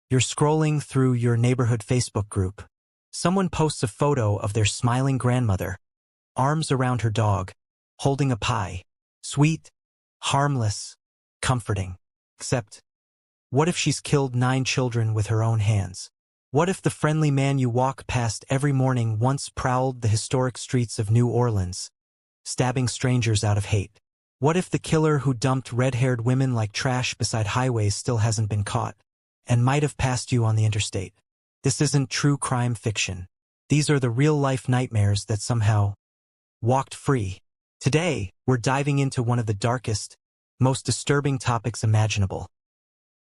You're scrolling through your neighborhood Facebook group. Someone posts a photo of their smiling grandmother, arms around her dog, holding a pie. Sweet, harmless, comforting. Except, what if she's killed 9 children with her own hands? What if the friendly man you walk past every morning once prowled the historic streets of New Orleans, stabbing strangers out of hate? What if the killer who dumped red-haired women like trash beside highways still hasn't been caught, and might have passed you on the interstate? This isn't true crime fiction. These are the real-life nightmares that somehow walked free. Today, we're diving into one of the darkest, most disturbing topics imaginable.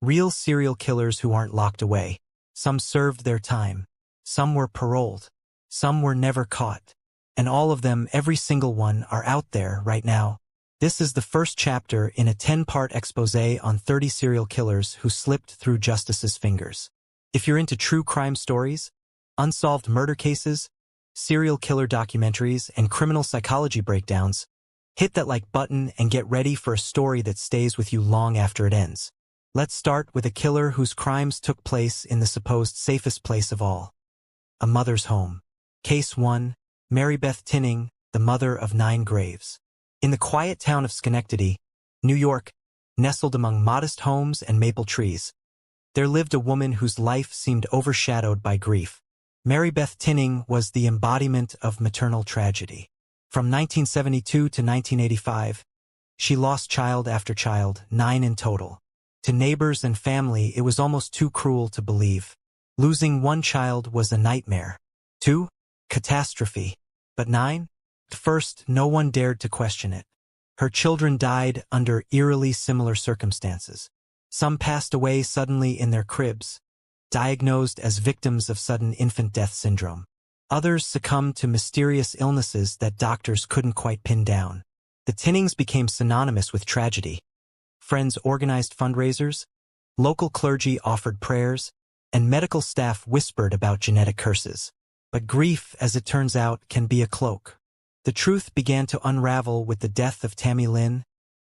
Real serial killers who aren't locked away. Some served their time. Some were paroled. Some were never caught. And all of them, every single one, are out there right now. This is the first chapter in a 10-part exposé on 30 serial killers who slipped through justice's fingers. If you're into true crime stories, unsolved murder cases, serial killer documentaries, and criminal psychology breakdowns, hit that like button and get ready for a story that stays with you long after it ends. Let's start with a killer whose crimes took place in the supposed safest place of all, a mother's home. Case 1, Mary Beth Tinning, the mother of 9 graves. In the quiet town of Schenectady, New York, nestled among modest homes and maple trees, there lived a woman whose life seemed overshadowed by grief. Mary Beth Tinning was the embodiment of maternal tragedy. From 1972 to 1985, she lost child after child, 9 in total. To neighbors and family, it was almost too cruel to believe. Losing 1 child was a nightmare. 2, catastrophe. But 9? At first, no one dared to question it. Her children died under eerily similar circumstances. Some passed away suddenly in their cribs, diagnosed as victims of sudden infant death syndrome. Others succumbed to mysterious illnesses that doctors couldn't quite pin down. The Tinnings became synonymous with tragedy. Friends organized fundraisers, local clergy offered prayers, and medical staff whispered about genetic curses. But grief, as it turns out, can be a cloak. The truth began to unravel with the death of Tammy Lynn,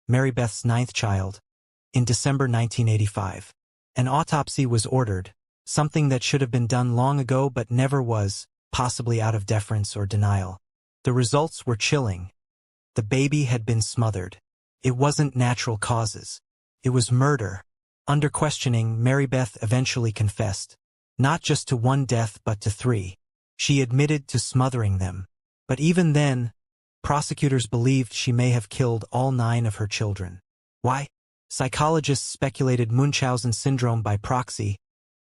Mary Beth's 9th child, in December 1985. An autopsy was ordered, something that should have been done long ago but never was, possibly out of deference or denial. The results were chilling. The baby had been smothered. It wasn't natural causes. It was murder. Under questioning, Mary Beth eventually confessed, not just to 1 death but to 3. She admitted to smothering them. But even then, prosecutors believed she may have killed all 9 of her children. Why? Psychologists speculated Munchausen syndrome by proxy,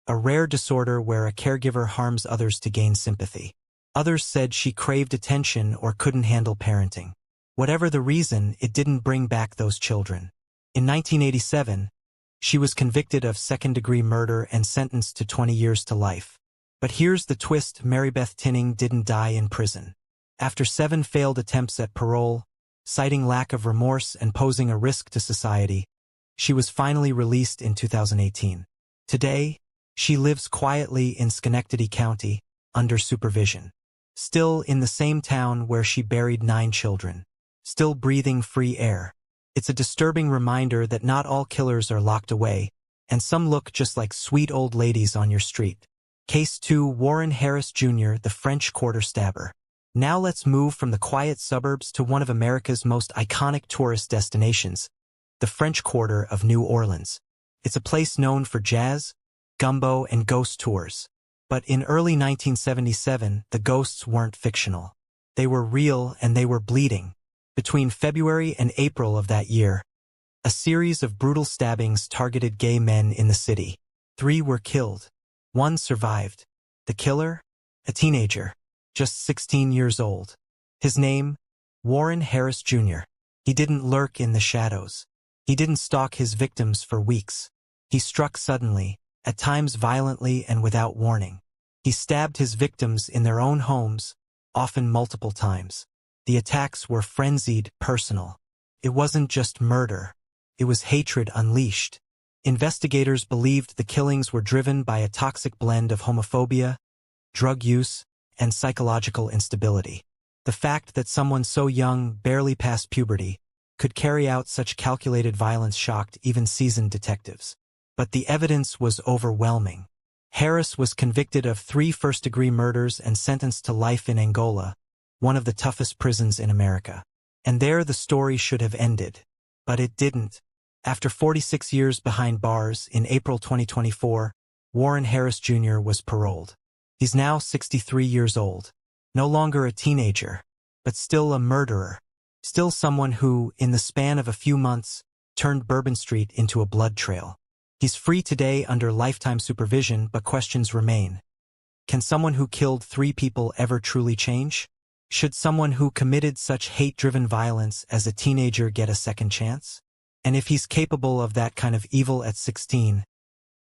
a rare disorder where a caregiver harms others to gain sympathy. Others said she craved attention or couldn't handle parenting. Whatever the reason, it didn't bring back those children. In 1987, she was convicted of second-degree murder and sentenced to 20 years to life. But here's the twist: Mary Beth Tinning didn't die in prison. After 7 failed attempts at parole, citing lack of remorse and posing a risk to society, she was finally released in 2018. Today, she lives quietly in Schenectady County, under supervision. Still in the same town where she buried 9 children. Still breathing free air. It's a disturbing reminder that not all killers are locked away, and some look just like sweet old ladies on your street. Case 2, Warren Harris Jr., the French Quarter stabber. Now let's move from the quiet suburbs to one of America's most iconic tourist destinations, the French Quarter of New Orleans. It's a place known for jazz, gumbo, and ghost tours. But in early 1977, the ghosts weren't fictional. They were real and they were bleeding. Between February and April of that year, a series of brutal stabbings targeted gay men in the city. 3 were killed. 1 survived. The killer? A teenager, just 16 years old. His name? Warren Harris Jr. He didn't lurk in the shadows. He didn't stalk his victims for weeks. He struck suddenly, at times violently and without warning. He stabbed his victims in their own homes, often multiple times. The attacks were frenzied, personal. It wasn't just murder. It was hatred unleashed. Investigators believed the killings were driven by a toxic blend of homophobia, drug use, and psychological instability. The fact that someone so young, barely past puberty, could carry out such calculated violence shocked even seasoned detectives. But the evidence was overwhelming. Harris was convicted of 3 first-degree murders and sentenced to life in Angola, one of the toughest prisons in America. And there the story should have ended. But it didn't. After 46 years behind bars, in April 2024, Warren Harris Jr. was paroled. He's now 63 years old. No longer a teenager, but still a murderer. Still someone who, in the span of a few months, turned Bourbon Street into a blood trail. He's free today under lifetime supervision, but questions remain. Can someone who killed 3 people ever truly change? Should someone who committed such hate-driven violence as a teenager get a second chance? And if he's capable of that kind of evil at 16,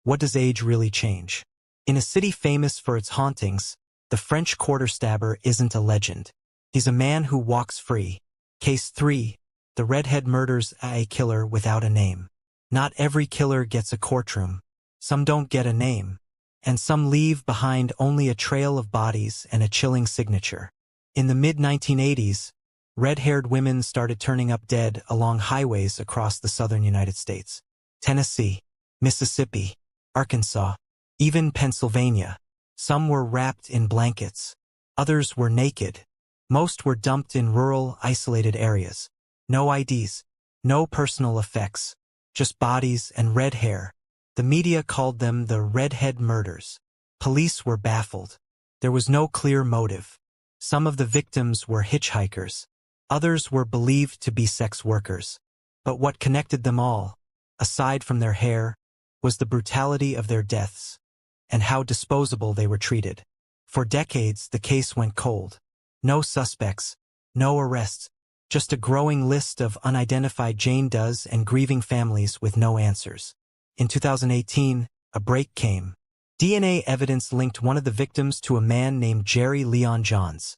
what does age really change? In a city famous for its hauntings, the French quarter stabber isn't a legend. He's a man who walks free. Case 3. The redhead murders a killer without a name. Not every killer gets a courtroom. Some don't get a name. And some leave behind only a trail of bodies and a chilling signature. In the mid-1980s, red-haired women started turning up dead along highways across the southern United States. Tennessee, Mississippi, Arkansas, even Pennsylvania. Some were wrapped in blankets. Others were naked. Most were dumped in rural, isolated areas. No IDs, no personal effects, just bodies and red hair. The media called them the redhead murders. Police were baffled. There was no clear motive. Some of the victims were hitchhikers. Others were believed to be sex workers. But what connected them all, aside from their hair, was the brutality of their deaths and how disposable they were treated. For decades, the case went cold. No suspects, no arrests, just a growing list of unidentified Jane Does and grieving families with no answers. In 2018, a break came. DNA evidence linked one of the victims to a man named Jerry Leon Johns,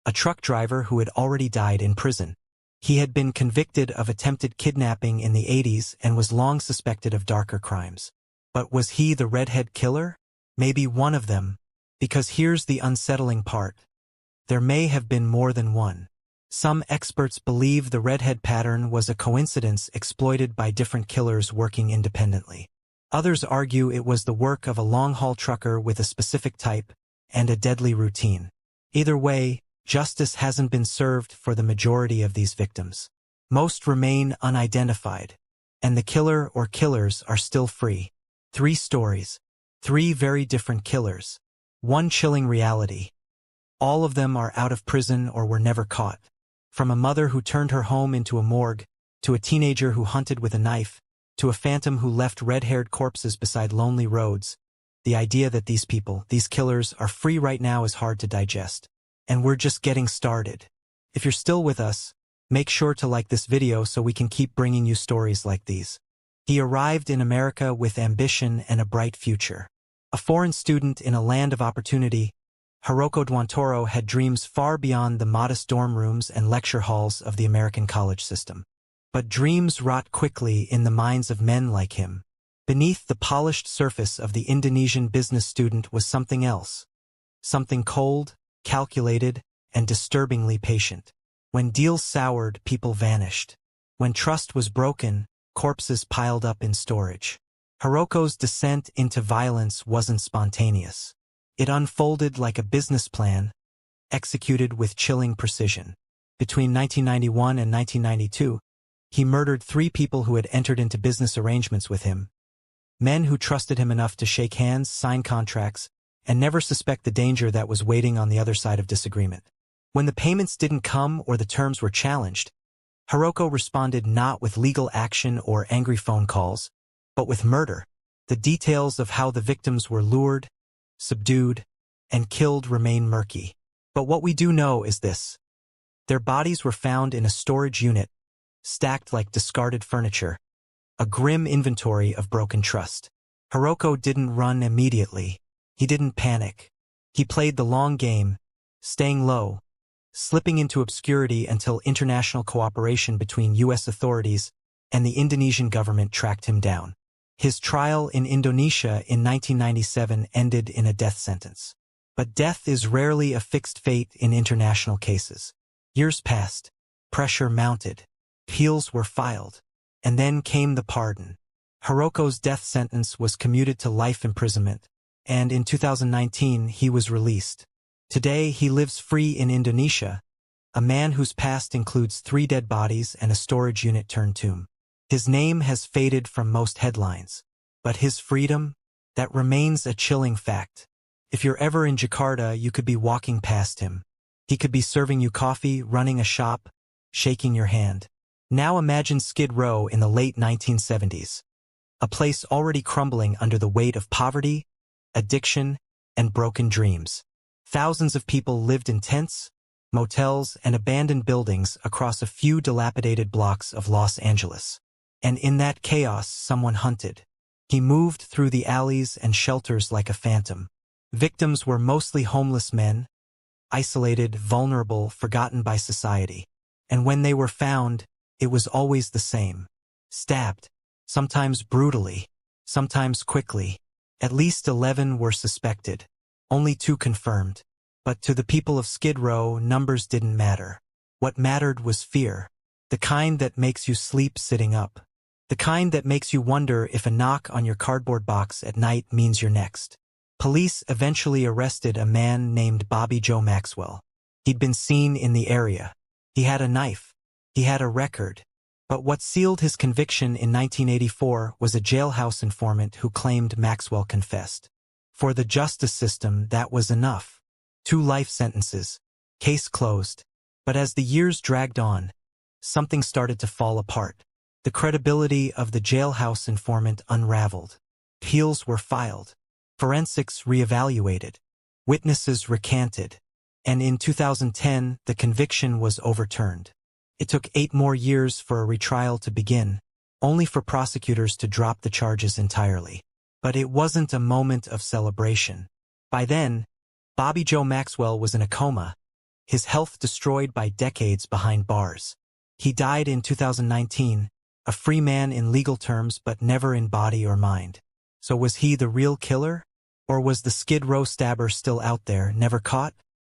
a truck driver who had already died in prison. He had been convicted of attempted kidnapping in the 80s and was long suspected of darker crimes. But was he the redhead killer? Maybe one of them, because here's the unsettling part. There may have been more than one. Some experts believe the redhead pattern was a coincidence exploited by different killers working independently. Others argue it was the work of a long-haul trucker with a specific type and a deadly routine. Either way, justice hasn't been served for the majority of these victims. Most remain unidentified, and the killer or killers are still free. 3 stories, 3 very different killers, 1 chilling reality. All of them are out of prison or were never caught. From a mother who turned her home into a morgue, to a teenager who hunted with a knife, to a phantom who left red-haired corpses beside lonely roads, the idea that these people, these killers, are free right now is hard to digest. And we're just getting started. If you're still with us, make sure to like this video so we can keep bringing you stories like these. He arrived in America with ambition and a bright future. A foreign student in a land of opportunity, Hiroko Duantoro had dreams far beyond the modest dorm rooms and lecture halls of the American college system. But dreams rot quickly in the minds of men like him. Beneath the polished surface of the Indonesian business student was something else. Something cold, calculated, and disturbingly patient. When deals soured, people vanished. When trust was broken, corpses piled up in storage. Hiroko's descent into violence wasn't spontaneous. It unfolded like a business plan, executed with chilling precision. Between 1991 and 1992, he murdered 3 people who had entered into business arrangements with him. Men who trusted him enough to shake hands, sign contracts, and never suspect the danger that was waiting on the other side of disagreement. When the payments didn't come or the terms were challenged, Hiroko responded not with legal action or angry phone calls, but with murder. The details of how the victims were lured, subdued, and killed remain murky. But what we do know is this. Their bodies were found in a storage unit, stacked like discarded furniture, a grim inventory of broken trust. Hiroko didn't run immediately. He didn't panic. He played the long game, staying low, slipping into obscurity until international cooperation between U.S. authorities and the Indonesian government tracked him down. His trial in Indonesia in 1997 ended in a death sentence. But death is rarely a fixed fate in international cases. Years passed, pressure mounted, appeals were filed, and then came the pardon. Hiroko's death sentence was commuted to life imprisonment, and in 2019 he was released. Today he lives free in Indonesia, a man whose past includes 3 dead bodies and a storage unit turned tomb. His name has faded from most headlines, but his freedom, that remains a chilling fact. If you're ever in Jakarta, you could be walking past him. He could be serving you coffee, running a shop, shaking your hand. Now imagine Skid Row in the late 1970s, a place already crumbling under the weight of poverty, addiction, and broken dreams. Thousands of people lived in tents, motels, and abandoned buildings across a few dilapidated blocks of Los Angeles. And in that chaos, someone hunted. He moved through the alleys and shelters like a phantom. Victims were mostly homeless men, isolated, vulnerable, forgotten by society. And when they were found, it was always the same. Stabbed, sometimes brutally, sometimes quickly. At least 11 were suspected, only 2 confirmed. But to the people of Skid Row, numbers didn't matter. What mattered was fear, the kind that makes you sleep sitting up, the kind that makes you wonder if a knock on your cardboard box at night means you're next. Police eventually arrested a man named Bobby Joe Maxwell. He'd been seen in the area. He had a knife. He had a record. But what sealed his conviction in 1984 was a jailhouse informant who claimed Maxwell confessed. For the justice system, that was enough. 2 life sentences. Case closed. But as the years dragged on, something started to fall apart. The credibility of the jailhouse informant unraveled. Appeals were filed. Forensics reevaluated. Witnesses recanted. And in 2010, the conviction was overturned. It took 8 more years for a retrial to begin, only for prosecutors to drop the charges entirely. But it wasn't a moment of celebration. By then, Bobby Joe Maxwell was in a coma, his health destroyed by decades behind bars. He died in 2019, a free man in legal terms but never in body or mind. So was he the real killer? Or was the Skid Row stabber still out there, never caught?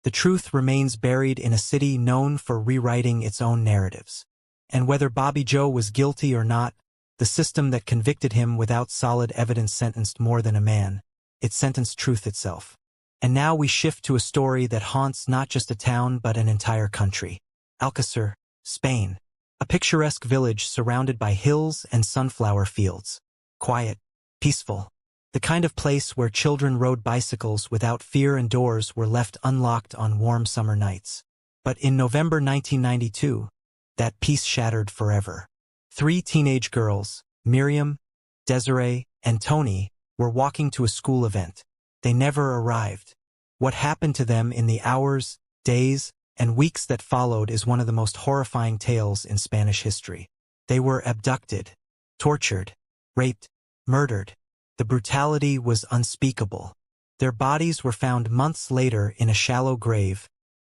The truth remains buried in a city known for rewriting its own narratives. And whether Bobby Joe was guilty or not, the system that convicted him without solid evidence sentenced more than a man. It sentenced truth itself. And now we shift to a story that haunts not just a town but an entire country. Alcácer, Spain. A picturesque village surrounded by hills and sunflower fields. Quiet, peaceful. The kind of place where children rode bicycles without fear and doors were left unlocked on warm summer nights. But in November 1992, that peace shattered forever. 3 teenage girls, Miriam, Desiree, and Tony, were walking to a school event. They never arrived. What happened to them in the hours, days, and weeks that followed is one of the most horrifying tales in Spanish history. They were abducted, tortured, raped, murdered. The brutality was unspeakable. Their bodies were found months later in a shallow grave,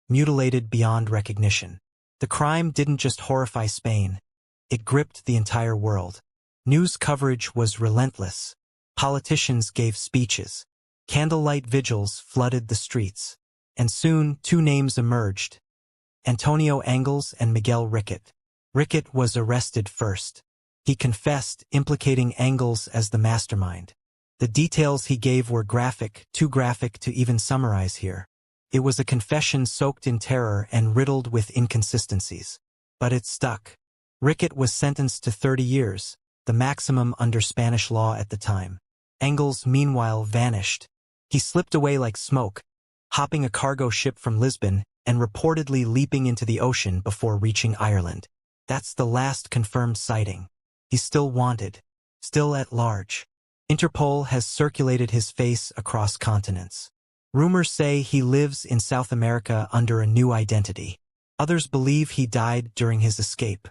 mutilated beyond recognition. The crime didn't just horrify Spain, it gripped the entire world. News coverage was relentless. Politicians gave speeches. Candlelight vigils flooded the streets. And soon 2 names emerged: Antonio Angles and Miguel Riquet. Riquet was arrested first. He confessed, implicating Angles as the mastermind. The details he gave were graphic, too graphic to even summarize here. It was a confession soaked in terror and riddled with inconsistencies. But it stuck. Riquet was sentenced to 30 years, the maximum under Spanish law at the time. Angles, meanwhile, vanished. He slipped away like smoke, hopping a cargo ship from Lisbon and reportedly leaping into the ocean before reaching Ireland. That's the last confirmed sighting. He's still wanted, still at large. Interpol has circulated his face across continents. Rumors say he lives in South America under a new identity. Others believe he died during his escape.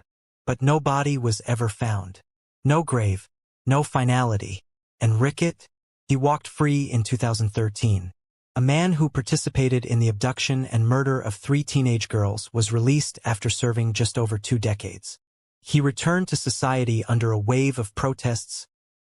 But no body was ever found. No grave, no finality. And Riquet? He walked free in 2013. A man who participated in the abduction and murder of 3 teenage girls was released after serving just over 2 decades. He returned to society under a wave of protests,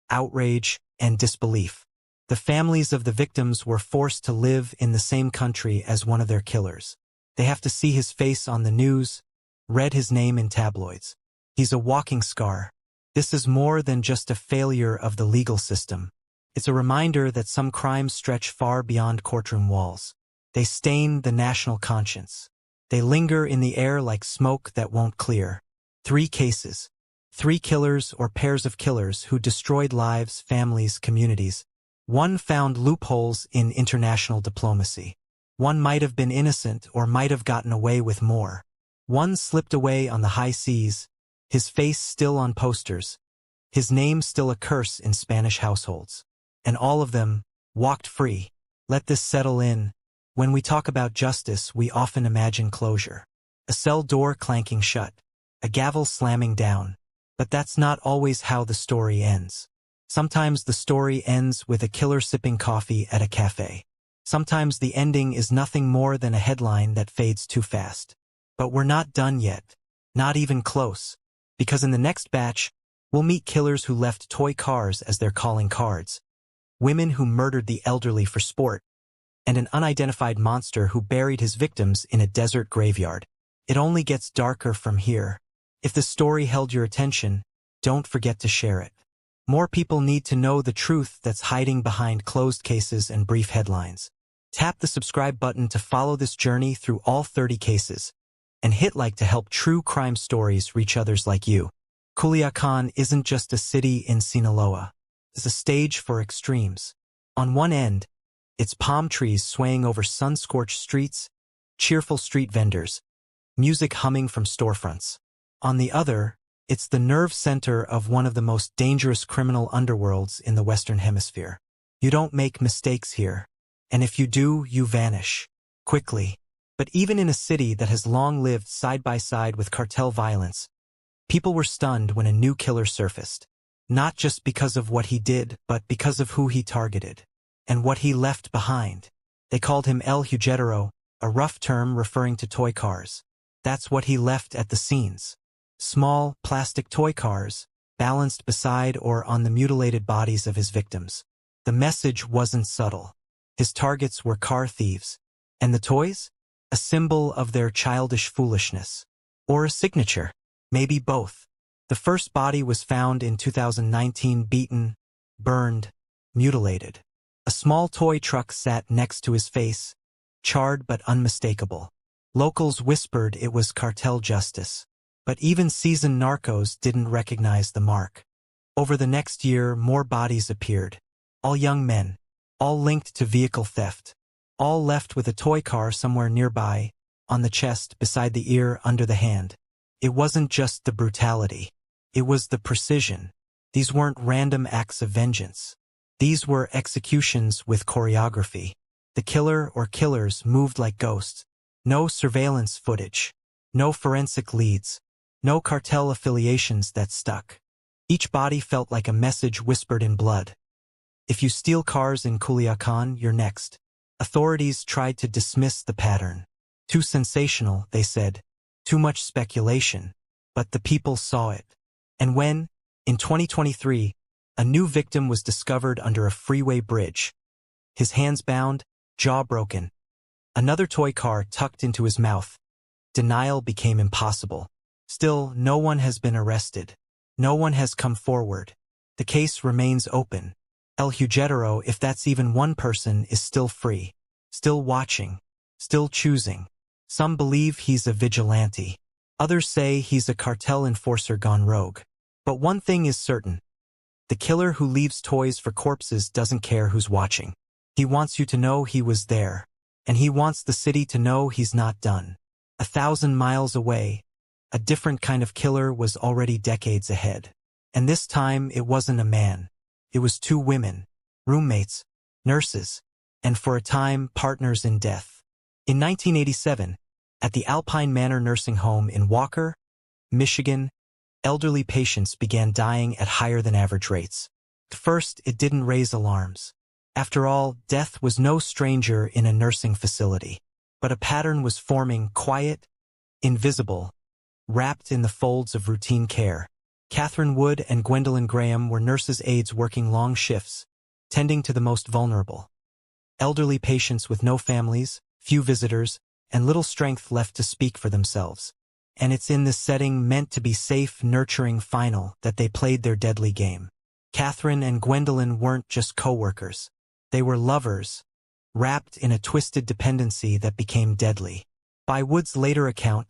outrage, and disbelief. The families of the victims were forced to live in the same country as one of their killers. They have to see his face on the news, read his name in tabloids. He's a walking scar. This is more than just a failure of the legal system. It's a reminder that some crimes stretch far beyond courtroom walls. They stain the national conscience. They linger in the air like smoke that won't clear. 3 cases. 3 killers or pairs of killers who destroyed lives, families, communities. One found loopholes in international diplomacy. One might have been innocent or might have gotten away with more. One slipped away on the high seas, his face still on posters, his name still a curse in Spanish households. And all of them walked free. Let this settle in. When we talk about justice, we often imagine closure. A cell door clanking shut, a gavel slamming down. But that's not always how the story ends. Sometimes the story ends with a killer sipping coffee at a cafe. Sometimes the ending is nothing more than a headline that fades too fast. But we're not done yet. Not even close. Because in the next batch, we'll meet killers who left toy cars as their calling cards, women who murdered the elderly for sport, and an unidentified monster who buried his victims in a desert graveyard. It only gets darker from here. If the story held your attention, don't forget to share it. More people need to know the truth that's hiding behind closed cases and brief headlines. Tap the subscribe button to follow this journey through all 30 cases, and hit like to help true crime stories reach others like you. Culiacan isn't just a city in Sinaloa. It's a stage for extremes. On one end, it's palm trees swaying over sun-scorched streets, cheerful street vendors, music humming from storefronts. On the other, it's the nerve center of one of the most dangerous criminal underworlds in the Western Hemisphere. You don't make mistakes here. And if you do, you vanish. Quickly. But even in a city that has long lived side by side with cartel violence, people were stunned when a new killer surfaced. Not just because of what he did, but because of who he targeted. And what he left behind. They called him El Juguetero, a rough term referring to toy cars. That's what he left at the scenes. Small, plastic toy cars, balanced beside or on the mutilated bodies of his victims. The message wasn't subtle. His targets were car thieves. And the toys? A symbol of their childish foolishness. Or a signature. Maybe both. The first body was found in 2019 beaten, burned, mutilated. A small toy truck sat next to his face, charred but unmistakable. Locals whispered it was cartel justice. But even seasoned narcos didn't recognize the mark. Over the next year, more bodies appeared. All young men. All linked to vehicle theft. All left with a toy car somewhere nearby, on the chest, beside the ear, under the hand. It wasn't just the brutality. It was the precision. These weren't random acts of vengeance. These were executions with choreography. The killer or killers moved like ghosts. No surveillance footage. No forensic leads. No cartel affiliations that stuck. Each body felt like a message whispered in blood. If you steal cars in Culiacan, you're next. Authorities tried to dismiss the pattern. Too sensational, they said. Too much speculation. But the people saw it. And when, in 2023, a new victim was discovered under a freeway bridge, his hands bound, jaw broken, another toy car tucked into his mouth, denial became impossible. Still, no one has been arrested. No one has come forward. The case remains open. El Juguetero, if that's even one person, is still free. Still watching. Still choosing. Some believe he's a vigilante. Others say he's a cartel enforcer gone rogue. But one thing is certain. The killer who leaves toys for corpses doesn't care who's watching. He wants you to know he was there. And he wants the city to know he's not done. 1,000 miles away, a different kind of killer was already decades ahead. And this time it wasn't a man. It was 2 women, roommates, nurses, and for a time partners in death. In 1987, at the Alpine Manor nursing home in Walker, Michigan, elderly patients began dying at higher than average rates. At first, it didn't raise alarms. After all, death was no stranger in a nursing facility. But a pattern was forming, quiet, invisible, wrapped in the folds of routine care. Catherine Wood and Gwendolyn Graham were nurses' aides working long shifts, tending to the most vulnerable. Elderly patients with no families, few visitors, and little strength left to speak for themselves. And it's in this setting meant to be safe, nurturing, final, that they played their deadly game. Catherine and Gwendolyn weren't just co-workers. They were lovers, wrapped in a twisted dependency that became deadly. By Wood's later account,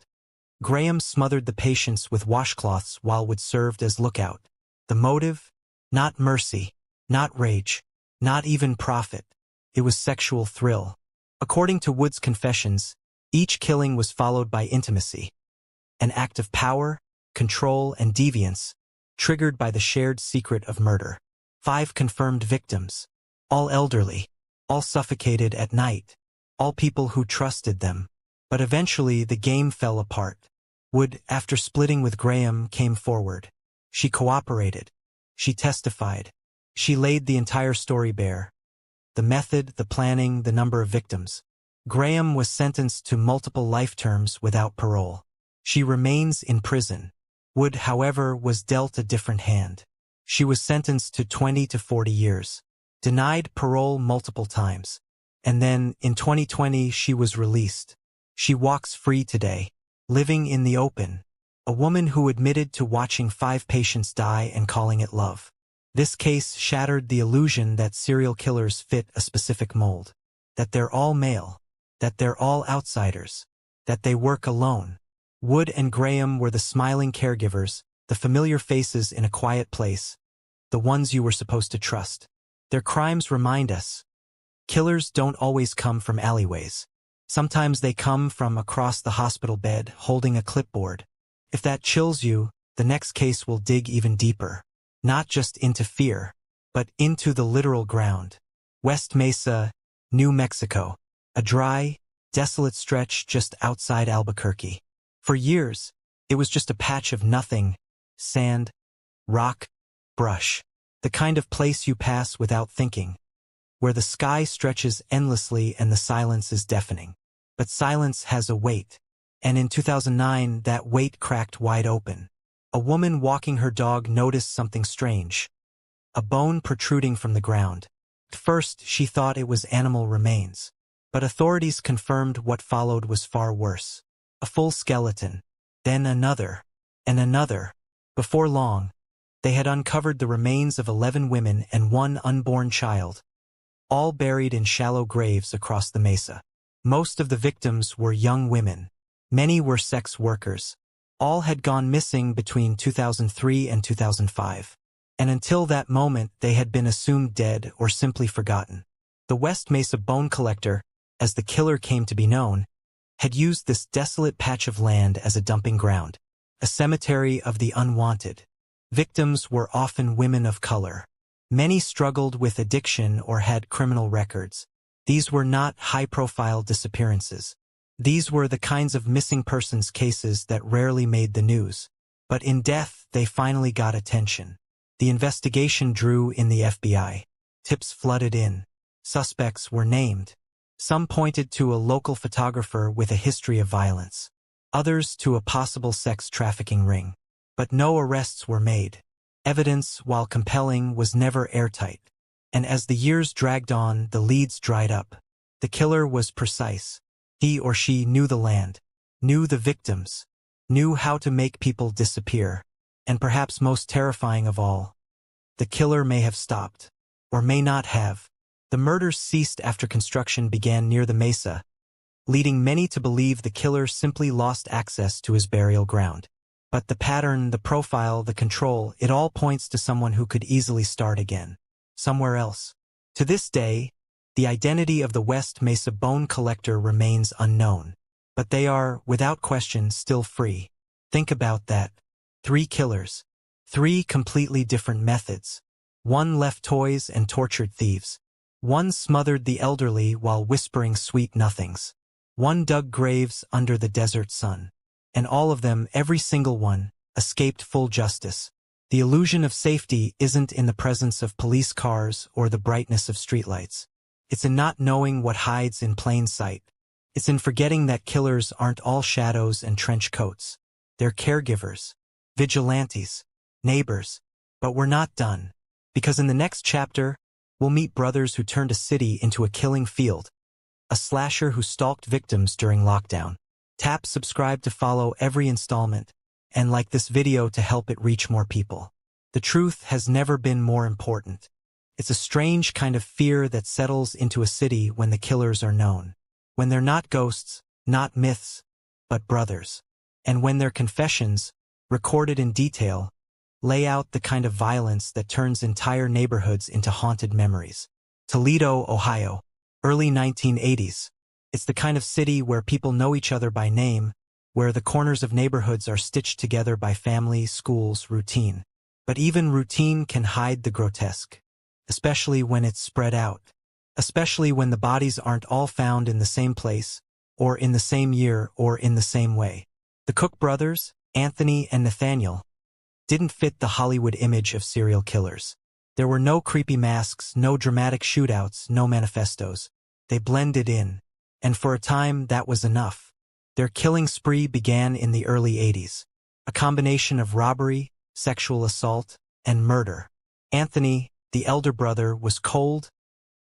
Graham smothered the patients with washcloths while Wood served as lookout. The motive? Not mercy, not rage, not even profit. It was sexual thrill. According to Wood's confessions, each killing was followed by intimacy, an act of power, control, and deviance, triggered by the shared secret of murder. 5 confirmed victims, all elderly, all suffocated at night, all people who trusted them. But eventually the game fell apart. Wood, after splitting with Graham, came forward. She cooperated. She testified. She laid the entire story bare. The method, the planning, the number of victims. Graham was sentenced to multiple life terms without parole. She remains in prison. Wood, however, was dealt a different hand. She was sentenced to 20 to 40 years, denied parole multiple times. And then, in 2020, she was released. She walks free today, living in the open. A woman who admitted to watching 5 patients die and calling it love. This case shattered the illusion that serial killers fit a specific mold. That they're all male. That they're all outsiders. That they work alone. Wood and Graham were the smiling caregivers, the familiar faces in a quiet place, the ones you were supposed to trust. Their crimes remind us. Killers don't always come from alleyways. Sometimes they come from across the hospital bed, holding a clipboard. If that chills you, the next case will dig even deeper. Not just into fear, but into the literal ground. West Mesa, New Mexico. A dry, desolate stretch just outside Albuquerque. For years, it was just a patch of nothing, sand, rock, brush. The kind of place you pass without thinking, where the sky stretches endlessly and the silence is deafening. But silence has a weight, and in 2009 that weight cracked wide open. A woman walking her dog noticed something strange. A bone protruding from the ground. At first, she thought it was animal remains. But authorities confirmed what followed was far worse. A full skeleton. Then another. And another. Before long, they had uncovered the remains of 11 women and 1 unborn child, all buried in shallow graves across the mesa. Most of the victims were young women. Many were sex workers. All had gone missing between 2003 and 2005. And until that moment, they had been assumed dead or simply forgotten. The West Mesa bone collector, as the killer came to be known, had used this desolate patch of land as a dumping ground, a cemetery of the unwanted. Victims were often women of color. Many struggled with addiction or had criminal records. These were not high-profile disappearances. These were the kinds of missing persons cases that rarely made the news. But in death, they finally got attention. The investigation drew in the FBI. Tips flooded in. Suspects were named. Some pointed to a local photographer with a history of violence. Others to a possible sex trafficking ring. But no arrests were made. Evidence, while compelling, was never airtight. And as the years dragged on, the leads dried up. The killer was precise. He or she knew the land, knew the victims, knew how to make people disappear. And perhaps most terrifying of all, the killer may have stopped, or may not have. The murders ceased after construction began near the mesa, leading many to believe the killer simply lost access to his burial ground. But the pattern, the profile, the control, it all points to someone who could easily start again, somewhere else. To this day, the identity of the West Mesa bone collector remains unknown. But they are, without question, still free. Think about that. 3 killers. 3 completely different methods. 1 left toys and tortured thieves. 1 smothered the elderly while whispering sweet nothings. 1 dug graves under the desert sun. And all of them, every single one, escaped full justice. The illusion of safety isn't in the presence of police cars or the brightness of streetlights. It's in not knowing what hides in plain sight. It's in forgetting that killers aren't all shadows and trench coats. They're caregivers, vigilantes, neighbors. But we're not done. Because in the next chapter, we'll meet brothers who turned a city into a killing field. A slasher who stalked victims during lockdown. Tap subscribe to follow every installment, and like this video to help it reach more people. The truth has never been more important. It's a strange kind of fear that settles into a city when the killers are known. When they're not ghosts, not myths, but brothers. And when their confessions, recorded in detail, lay out the kind of violence that turns entire neighborhoods into haunted memories. Toledo, Ohio. Early 1980s. It's the kind of city where people know each other by name, where the corners of neighborhoods are stitched together by family, schools, routine. But even routine can hide the grotesque, especially when it's spread out, especially when the bodies aren't all found in the same place, or in the same year, or in the same way. The Cook brothers, Anthony and Nathaniel, didn't fit the Hollywood image of serial killers. There were no creepy masks, no dramatic shootouts, no manifestos. They blended in, and for a time that was enough. Their killing spree began in the early 80s, a combination of robbery, sexual assault, and murder. Anthony, the elder brother, was cold,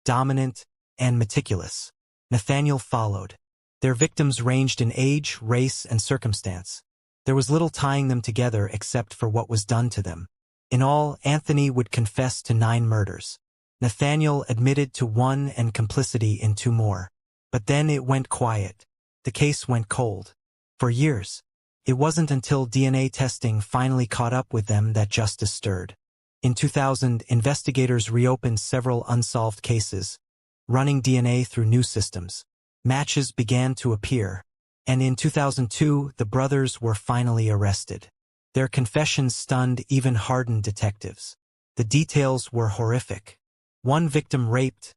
dominant, and meticulous. Nathaniel followed. Their victims ranged in age, race, and circumstance. There was little tying them together except for what was done to them. In all, Anthony would confess to 9 murders. Nathaniel admitted to 1 and complicity in 2 more. But then it went quiet. The case went cold. For years. It wasn't until DNA testing finally caught up with them that justice stirred. In 2000, investigators reopened several unsolved cases, running DNA through new systems. Matches began to appear. And in 2002, the brothers were finally arrested. Their confessions stunned even hardened detectives. The details were horrific. 1 victim raped,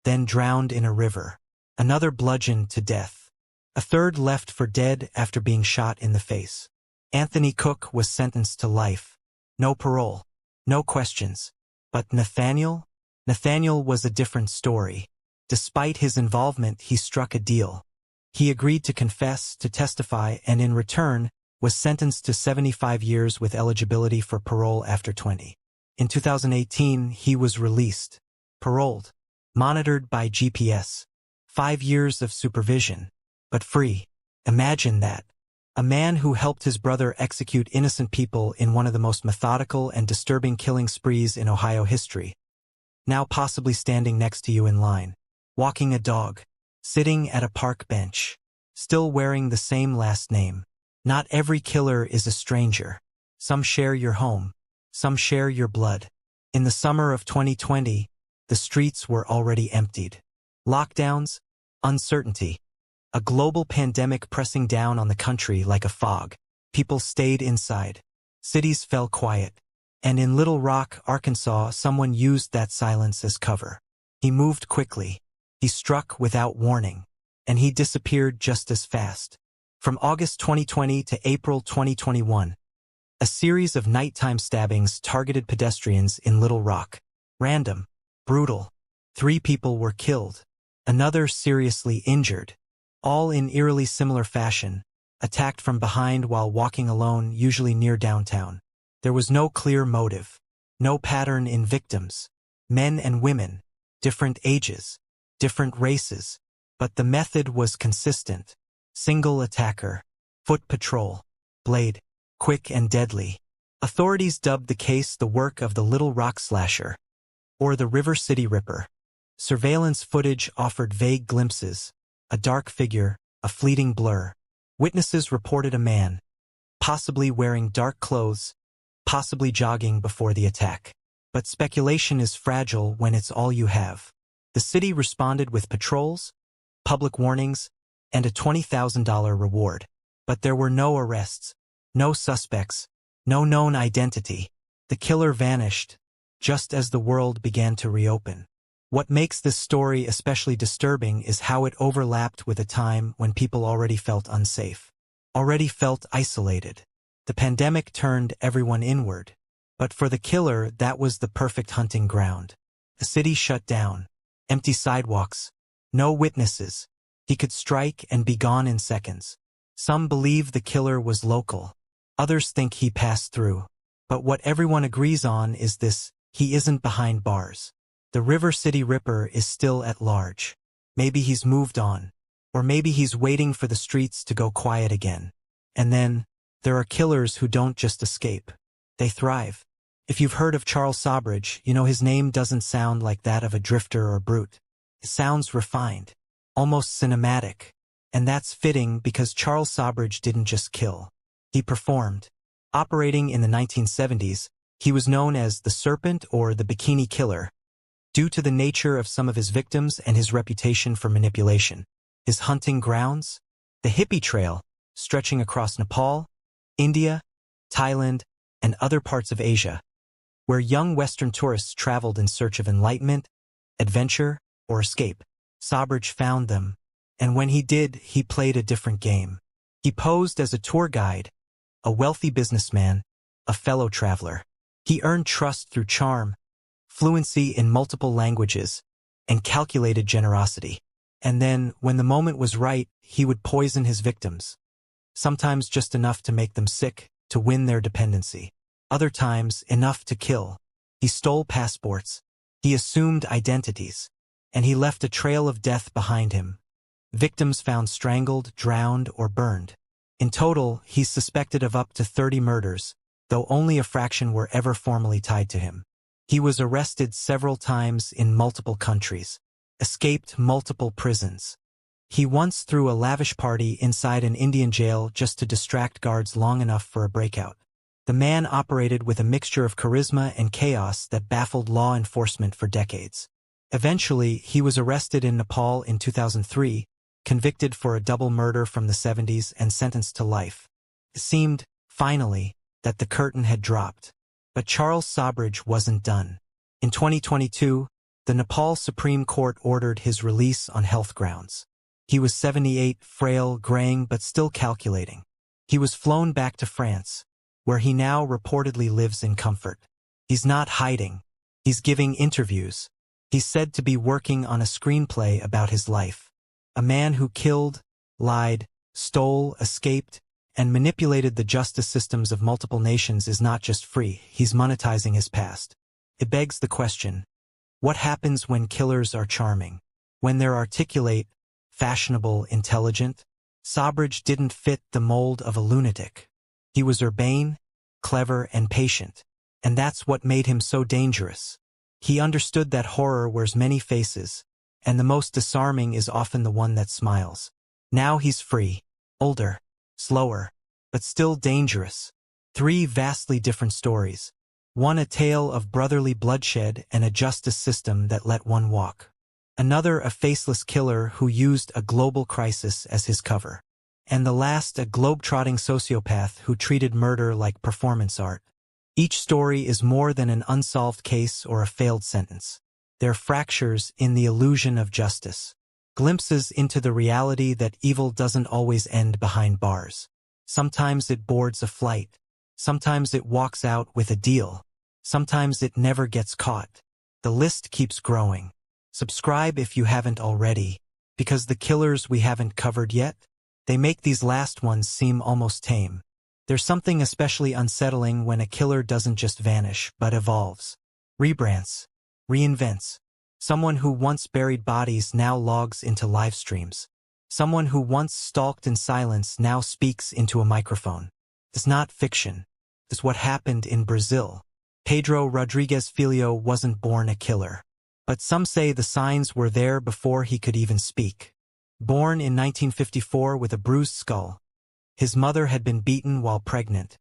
then drowned in a river. Another bludgeoned to death. A third left for dead after being shot in the face. Anthony Cook was sentenced to life. No parole. No questions. But Nathaniel? Nathaniel was a different story. Despite his involvement, he struck a deal. He agreed to confess, to testify, and in return, was sentenced to 75 years with eligibility for parole after 20. In 2018, he was released. Paroled. Monitored by GPS. 5 years of supervision. But free. Imagine that. A man who helped his brother execute innocent people in one of the most methodical and disturbing killing sprees in Ohio history. Now possibly standing next to you in line. Walking a dog. Sitting at a park bench. Still wearing the same last name. Not every killer is a stranger. Some share your home. Some share your blood. In the summer of 2020, the streets were already emptied. Lockdowns, uncertainty. A global pandemic pressing down on the country like a fog. People stayed inside. Cities fell quiet. And in Little Rock, Arkansas, someone used that silence as cover. He moved quickly. He struck without warning. And he disappeared just as fast. From August 2020 to April 2021, a series of nighttime stabbings targeted pedestrians in Little Rock. Random. Brutal. 3 people were killed. Another seriously injured. All in eerily similar fashion, attacked from behind while walking alone, usually near downtown. There was no clear motive. No pattern in victims. Men and women. Different ages. Different races. But the method was consistent. Single attacker. Foot patrol. Blade. Quick and deadly. Authorities dubbed the case the work of the Little Rock Slasher. Or the River City Ripper. Surveillance footage offered vague glimpses. A dark figure, a fleeting blur. Witnesses reported a man. Possibly wearing dark clothes. Possibly jogging before the attack. But speculation is fragile when it's all you have. The city responded with patrols, public warnings, and a $20,000 reward. But there were no arrests, no suspects, no known identity. The killer vanished, just as the world began to reopen. What makes this story especially disturbing is how it overlapped with a time when people already felt unsafe, already felt isolated. The pandemic turned everyone inward. But for the killer, that was the perfect hunting ground. The city shut down. Empty sidewalks. No witnesses. He could strike and be gone in seconds. Some believe the killer was local. Others think he passed through. But what everyone agrees on is this: he isn't behind bars. The River City Ripper is still at large. Maybe he's moved on. Or maybe he's waiting for the streets to go quiet again. And then, there are killers who don't just escape. They thrive. If you've heard of Charles Sobridge, you know his name doesn't sound like that of a drifter or brute. It sounds refined, almost cinematic. And that's fitting because Charles Sobridge didn't just kill. He performed. Operating in the 1970s, he was known as the Serpent or the Bikini Killer, due to the nature of some of his victims and his reputation for manipulation. His hunting grounds? The hippie trail, stretching across Nepal, India, Thailand, and other parts of Asia, where young Western tourists traveled in search of enlightenment, adventure, or escape. Sobridge found them, and when he did, he played a different game. He posed as a tour guide, a wealthy businessman, a fellow traveler. He earned trust through charm, fluency in multiple languages, and calculated generosity. And then, when the moment was right, he would poison his victims. Sometimes just enough to make them sick, to win their dependency. Other times, enough to kill. He stole passports. He assumed identities. And he left a trail of death behind him. Victims found strangled, drowned, or burned. In total, he's suspected of up to 30 murders, though only a fraction were ever formally tied to him. He was arrested several times in multiple countries, escaped multiple prisons. He once threw a lavish party inside an Indian jail just to distract guards long enough for a breakout. The man operated with a mixture of charisma and chaos that baffled law enforcement for decades. Eventually, he was arrested in Nepal in 2003, convicted for a double murder from the 70s and sentenced to life. It seemed, finally, that the curtain had dropped. But Charles Sobridge wasn't done. In 2022, the Nepal Supreme Court ordered his release on health grounds. He was 78, frail, graying, but still calculating. He was flown back to France, where he now reportedly lives in comfort. He's not hiding. He's giving interviews. He's said to be working on a screenplay about his life. A man who killed, lied, stole, escaped, and manipulated the justice systems of multiple nations is not just free, he's monetizing his past. It begs the question, what happens when killers are charming? When they're articulate, fashionable, intelligent? Sobridge didn't fit the mold of a lunatic. He was urbane, clever, and patient. And that's what made him so dangerous. He understood that horror wears many faces, and the most disarming is often the one that smiles. Now he's free, older, slower, but still dangerous. 3 vastly different stories. One a tale of brotherly bloodshed and a justice system that let one walk. Another a faceless killer who used a global crisis as his cover. And the last a globe-trotting sociopath who treated murder like performance art. Each story is more than an unsolved case or a failed sentence. They're fractures in the illusion of justice. Glimpses into the reality that evil doesn't always end behind bars. Sometimes it boards a flight. Sometimes it walks out with a deal. Sometimes it never gets caught. The list keeps growing. Subscribe if you haven't already, because the killers we haven't covered yet, they make these last ones seem almost tame. There's something especially unsettling when a killer doesn't just vanish, but evolves. Rebrands. Reinvents. Someone who once buried bodies now logs into live streams. Someone who once stalked in silence now speaks into a microphone. It's not fiction. It's what happened in Brazil. Pedro Rodrigues Filho wasn't born a killer. But some say the signs were there before he could even speak. Born in 1954 with a bruised skull. His mother had been beaten while pregnant.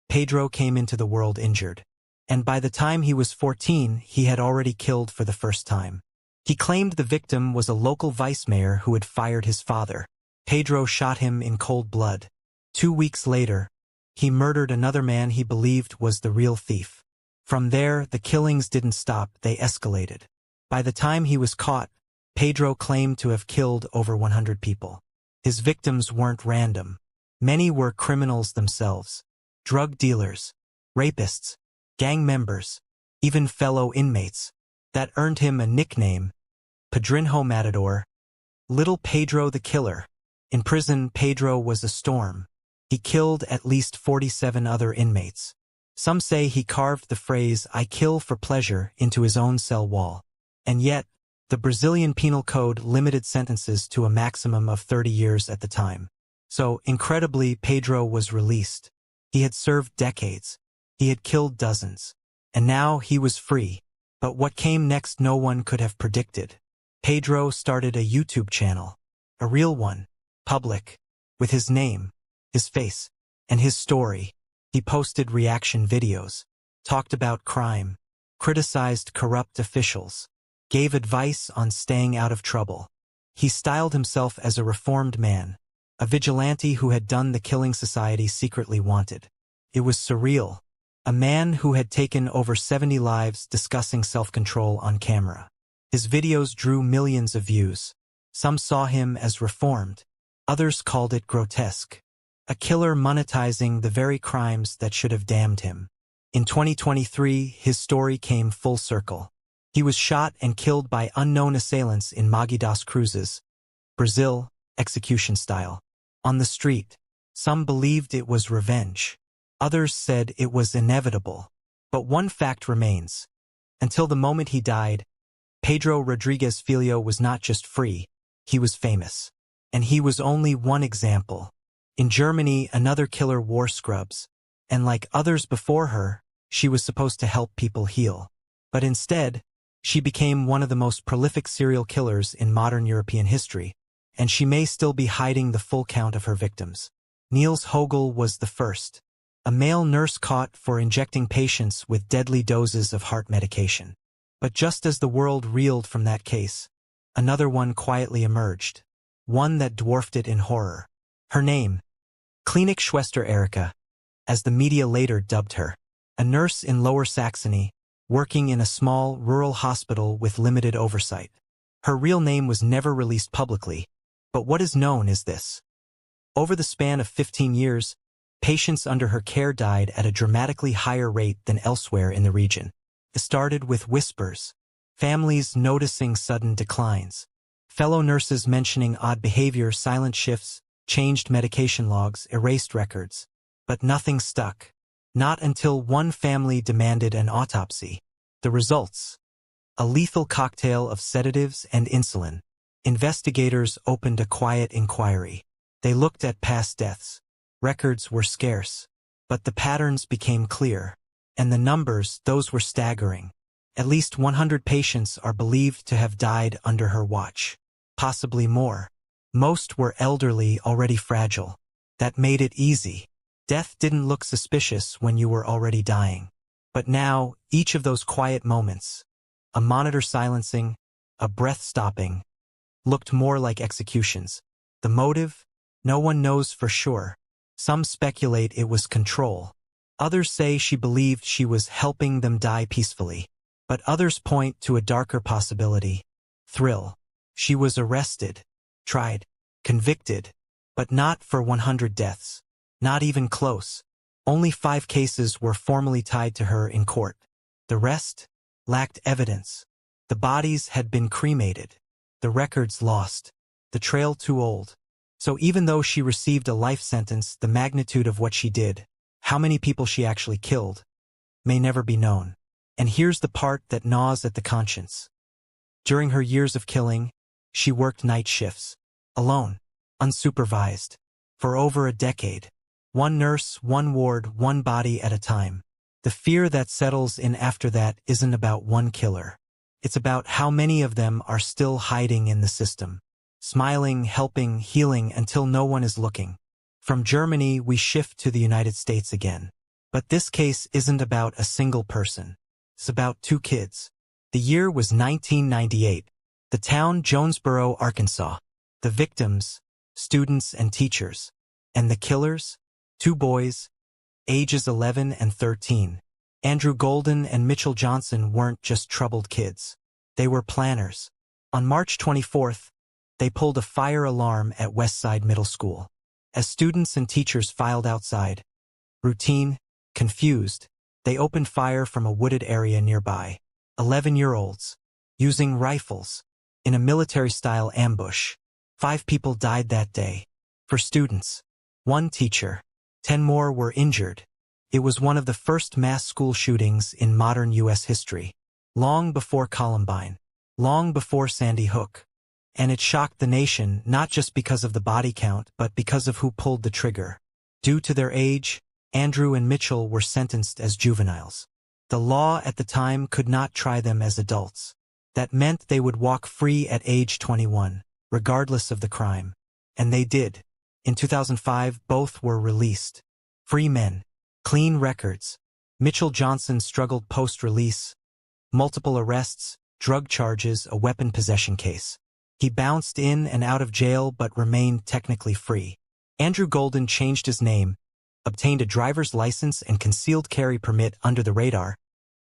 Pedro came into the world injured. And by the time he was 14, he had already killed for the first time. He claimed the victim was a local vice mayor who had fired his father. Pedro shot him in cold blood. 2 weeks later, he murdered another man he believed was the real thief. From there, the killings didn't stop, they escalated. By the time he was caught, Pedro claimed to have killed over 100 people. His victims weren't random. Many were criminals themselves. Drug dealers, rapists, gang members, even fellow inmates. That earned him a nickname, Padrinho Matador, Little Pedro the Killer. In prison, Pedro was a storm. He killed at least 47 other inmates. Some say he carved the phrase, "I kill for pleasure," into his own cell wall. And yet, the Brazilian Penal Code limited sentences to a maximum of 30 years at the time. So, incredibly, Pedro was released. He had served decades. He had killed dozens. And now he was free. But what came next no one could have predicted. Pedro started a YouTube channel. A real one. Public. With his name, his face, and his story. He posted reaction videos. Talked about crime. Criticized corrupt officials. Gave advice on staying out of trouble. He styled himself as a reformed man. A vigilante who had done the killing society secretly wanted. It was surreal. A man who had taken over 70 lives discussing self-control on camera. His videos drew millions of views. Some saw him as reformed. Others called it grotesque. A killer monetizing the very crimes that should have damned him. In 2023, his story came full circle. He was shot and killed by unknown assailants in Mogi das Cruzes, Brazil, execution style. On the street, some believed it was revenge. Others said it was inevitable. But one fact remains. Until the moment he died, Pedro Rodriguez Filho was not just free, he was famous. And he was only one example. In Germany, another killer wore scrubs. And like others before her, she was supposed to help people heal. But instead, she became one of the most prolific serial killers in modern European history, and she may still be hiding the full count of her victims. Niels Hogel was the first. A male nurse caught for injecting patients with deadly doses of heart medication. But just as the world reeled from that case, another one quietly emerged. One that dwarfed it in horror. Her name, Klinik Schwester Erika, as the media later dubbed her. A nurse in Lower Saxony, working in a small, rural hospital with limited oversight. Her real name was never released publicly, but what is known is this. Over the span of 15 years, patients under her care died at a dramatically higher rate than elsewhere in the region. It started with whispers, families noticing sudden declines, fellow nurses mentioning odd behavior, silent shifts, changed medication logs, erased records. But nothing stuck. Not until one family demanded an autopsy. The results: a lethal cocktail of sedatives and insulin. Investigators opened a quiet inquiry. They looked at past deaths. Records were scarce. But the patterns became clear. And the numbers, those were staggering. At least 100 patients are believed to have died under her watch. Possibly more. Most were elderly, already fragile. That made it easy. Death didn't look suspicious when you were already dying. But now, each of those quiet moments, a monitor silencing, a breath stopping, looked more like executions. The motive? No one knows for sure. Some speculate it was control. Others say she believed she was helping them die peacefully. But others point to a darker possibility. Thrill. She was arrested, tried, convicted, but not for 100 deaths. Not even close. Only 5 cases were formally tied to her in court. The rest lacked evidence. The bodies had been cremated. The records lost. The trail too old. So even though she received a life sentence, the magnitude of what she did, how many people she actually killed, may never be known. And here's the part that gnaws at the conscience. During her years of killing, she worked night shifts. Alone. Unsupervised. For over a decade. One nurse, one ward, one body at a time. The fear that settles in after that isn't about one killer. It's about how many of them are still hiding in the system. Smiling, helping, healing until no one is looking. From Germany, we shift to the United States again. But this case isn't about a single person. It's about 2 kids. The year was 1998. The town, Jonesboro, Arkansas. The victims, students and teachers. And the killers? 2 boys, ages 11 and 13. Andrew Golden and Mitchell Johnson weren't just troubled kids. They were planners. On March 24th, they pulled a fire alarm at Westside Middle School. As students and teachers filed outside, routine, confused, they opened fire from a wooded area nearby. 11-year-olds, using rifles, in a military-style ambush. 5 people died that day. For students, 1 teacher. 10 more were injured. It was one of the first mass school shootings in modern U.S. history. Long before Columbine. Long before Sandy Hook. And it shocked the nation not just because of the body count but because of who pulled the trigger. Due to their age, Andrew and Mitchell were sentenced as juveniles. The law at the time could not try them as adults. That meant they would walk free at age 21, regardless of the crime. And they did. In 2005, both were released. Free men. Clean records. Mitchell Johnson struggled post-release. Multiple arrests, drug charges, a weapon possession case. He bounced in and out of jail but remained technically free. Andrew Golden changed his name, obtained a driver's license and concealed carry permit under the radar,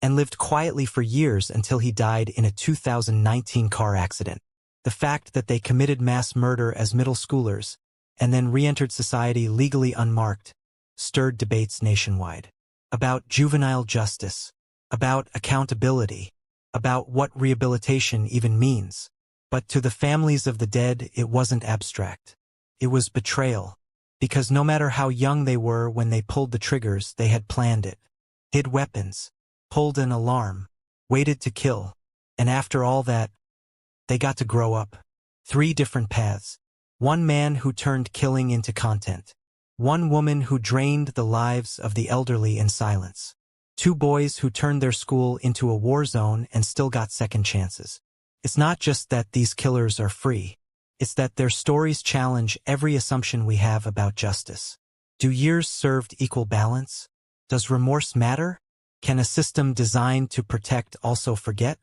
and lived quietly for years until he died in a 2019 car accident. The fact that they committed mass murder as middle schoolers and then re-entered society legally unmarked stirred debates nationwide. About juvenile justice, about accountability, about what rehabilitation even means. But to the families of the dead, it wasn't abstract. It was betrayal, because no matter how young they were when they pulled the triggers, they had planned it, hid weapons, pulled an alarm, waited to kill, and after all that, they got to grow up. 3 different paths. One man who turned killing into content. One woman who drained the lives of the elderly in silence. 2 boys who turned their school into a war zone and still got second chances. It's not just that these killers are free. It's that their stories challenge every assumption we have about justice. Do years served equal balance? Does remorse matter? Can a system designed to protect also forget?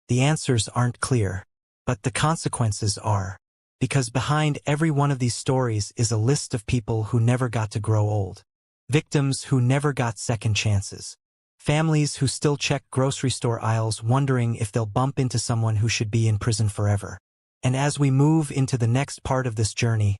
The answers aren't clear, but the consequences are. Because behind every one of these stories is a list of people who never got to grow old. Victims who never got second chances. Families who still check grocery store aisles wondering if they'll bump into someone who should be in prison forever. And as we move into the next part of this journey,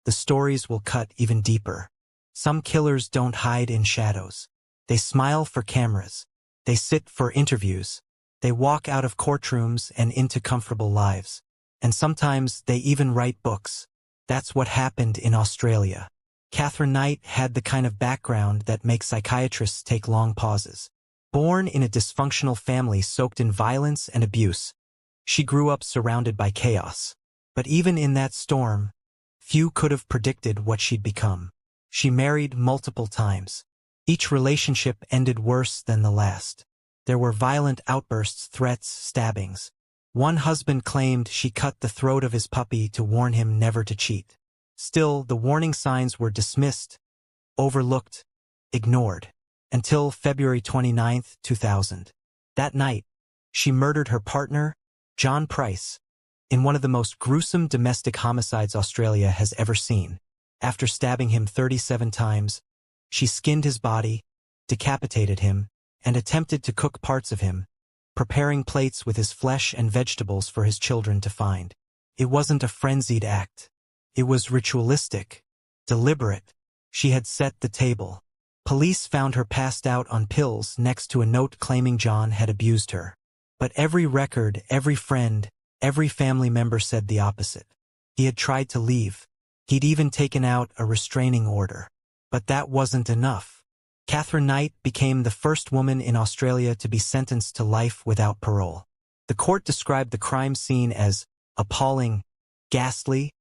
the stories will cut even deeper. Some killers don't hide in shadows. They smile for cameras. They sit for interviews. They walk out of courtrooms and into comfortable lives. And sometimes they even write books. That's what happened in Australia. Catherine Knight had the kind of background that makes psychiatrists take long pauses. Born in a dysfunctional family soaked in violence and abuse, she grew up surrounded by chaos. But even in that storm, few could have predicted what she'd become. She married multiple times. Each relationship ended worse than the last. There were violent outbursts, threats, stabbings. One husband claimed she cut the throat of his puppy to warn him never to cheat. Still, the warning signs were dismissed, overlooked, ignored, until February 29, 2000. That night, she murdered her partner, John Price, in one of the most gruesome domestic homicides Australia has ever seen. After stabbing him 37 times, she skinned his body, decapitated him, and attempted to cook parts of him, preparing plates with his flesh and vegetables for his children to find. It wasn't a frenzied act. It was ritualistic, deliberate. She had set the table. Police found her passed out on pills next to a note claiming John had abused her. But every record, every friend, every family member said the opposite. He had tried to leave. He'd even taken out a restraining order. But that wasn't enough. Catherine Knight became the first woman in Australia to be sentenced to life without parole. The court described the crime scene as appalling, ghastly,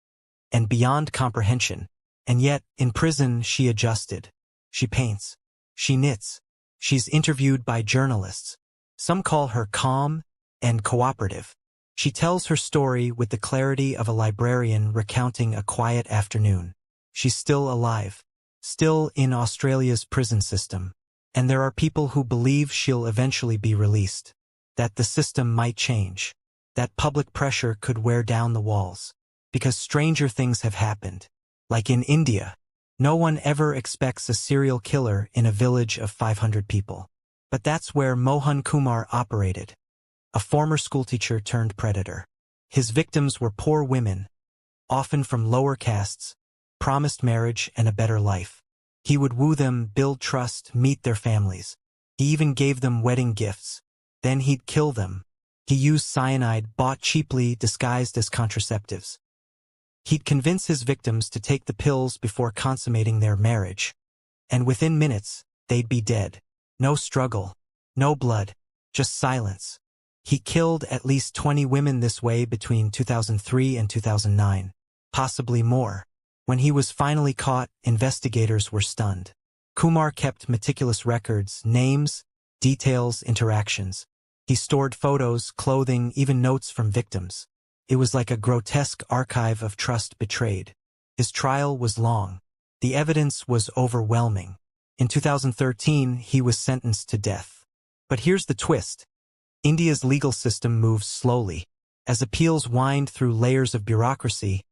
and beyond comprehension. And yet, in prison, she adjusted. She paints. She knits. She's interviewed by journalists. Some call her calm and cooperative. She tells her story with the clarity of a librarian recounting a quiet afternoon. She's still alive. Still in Australia's prison system. And there are people who believe she'll eventually be released. That the system might change. That public pressure could wear down the walls. Because stranger things have happened. Like in India. No one ever expects a serial killer in a village of 500 people. But that's where Mohan Kumar operated. A former schoolteacher turned predator. His victims were poor women, often from lower castes, promised marriage and a better life. He would woo them, build trust, meet their families. He even gave them wedding gifts. Then he'd kill them. He used cyanide bought cheaply disguised as contraceptives. He'd convince his victims to take the pills before consummating their marriage. And within minutes, they'd be dead. No struggle. No blood. Just silence. He killed at least 20 women this way between 2003 and 2009. Possibly more. When he was finally caught, investigators were stunned. Kumar kept meticulous records, names, details, interactions. He stored photos, clothing, even notes from victims. It was like a grotesque archive of trust betrayed. His trial was long. The evidence was overwhelming. In 2013, he was sentenced to death. But here's the twist. India's legal system moves slowly. As appeals wind through layers of bureaucracy,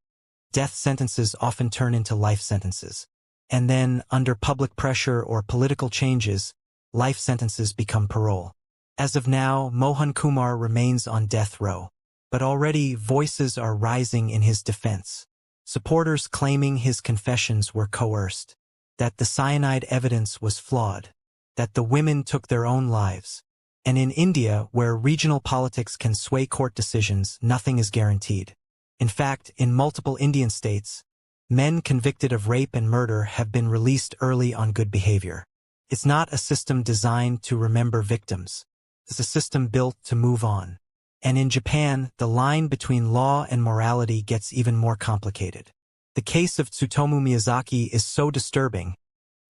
death sentences often turn into life sentences. And then, under public pressure or political changes, life sentences become parole. As of now, Mohan Kumar remains on death row. But already voices are rising in his defense. Supporters claiming his confessions were coerced, that the cyanide evidence was flawed, that the women took their own lives. And in India, where regional politics can sway court decisions, nothing is guaranteed. In fact, in multiple Indian states, men convicted of rape and murder have been released early on good behavior. It's not a system designed to remember victims. It's a system built to move on. And in Japan, the line between law and morality gets even more complicated. The case of Tsutomu Miyazaki is so disturbing,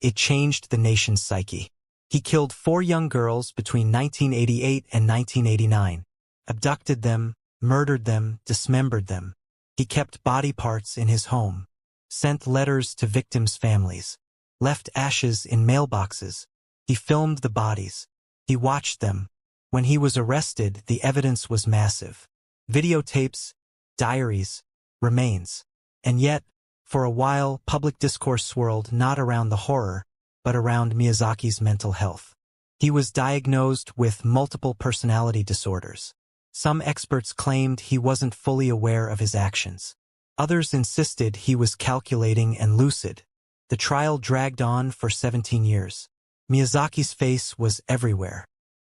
it changed the nation's psyche. He killed 4 young girls between 1988 and 1989, abducted them, murdered them, dismembered them. He kept body parts in his home, sent letters to victims' families, left ashes in mailboxes. He filmed the bodies. He watched them. When he was arrested, the evidence was massive. Videotapes, diaries, remains. And yet, for a while, public discourse swirled not around the horror, but around Miyazaki's mental health. He was diagnosed with multiple personality disorders. Some experts claimed he wasn't fully aware of his actions. Others insisted he was calculating and lucid. The trial dragged on for 17 years. Miyazaki's face was everywhere.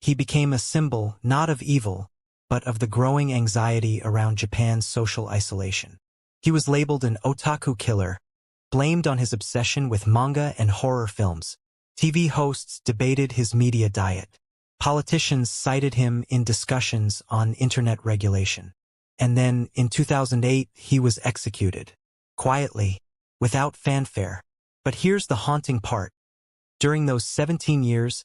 He became a symbol not of evil, but of the growing anxiety around Japan's social isolation. He was labeled an otaku killer, blamed on his obsession with manga and horror films. TV hosts debated his media diet. Politicians cited him in discussions on internet regulation. And then, in 2008, he was executed. Quietly, without fanfare. But here's the haunting part. During those 17 years,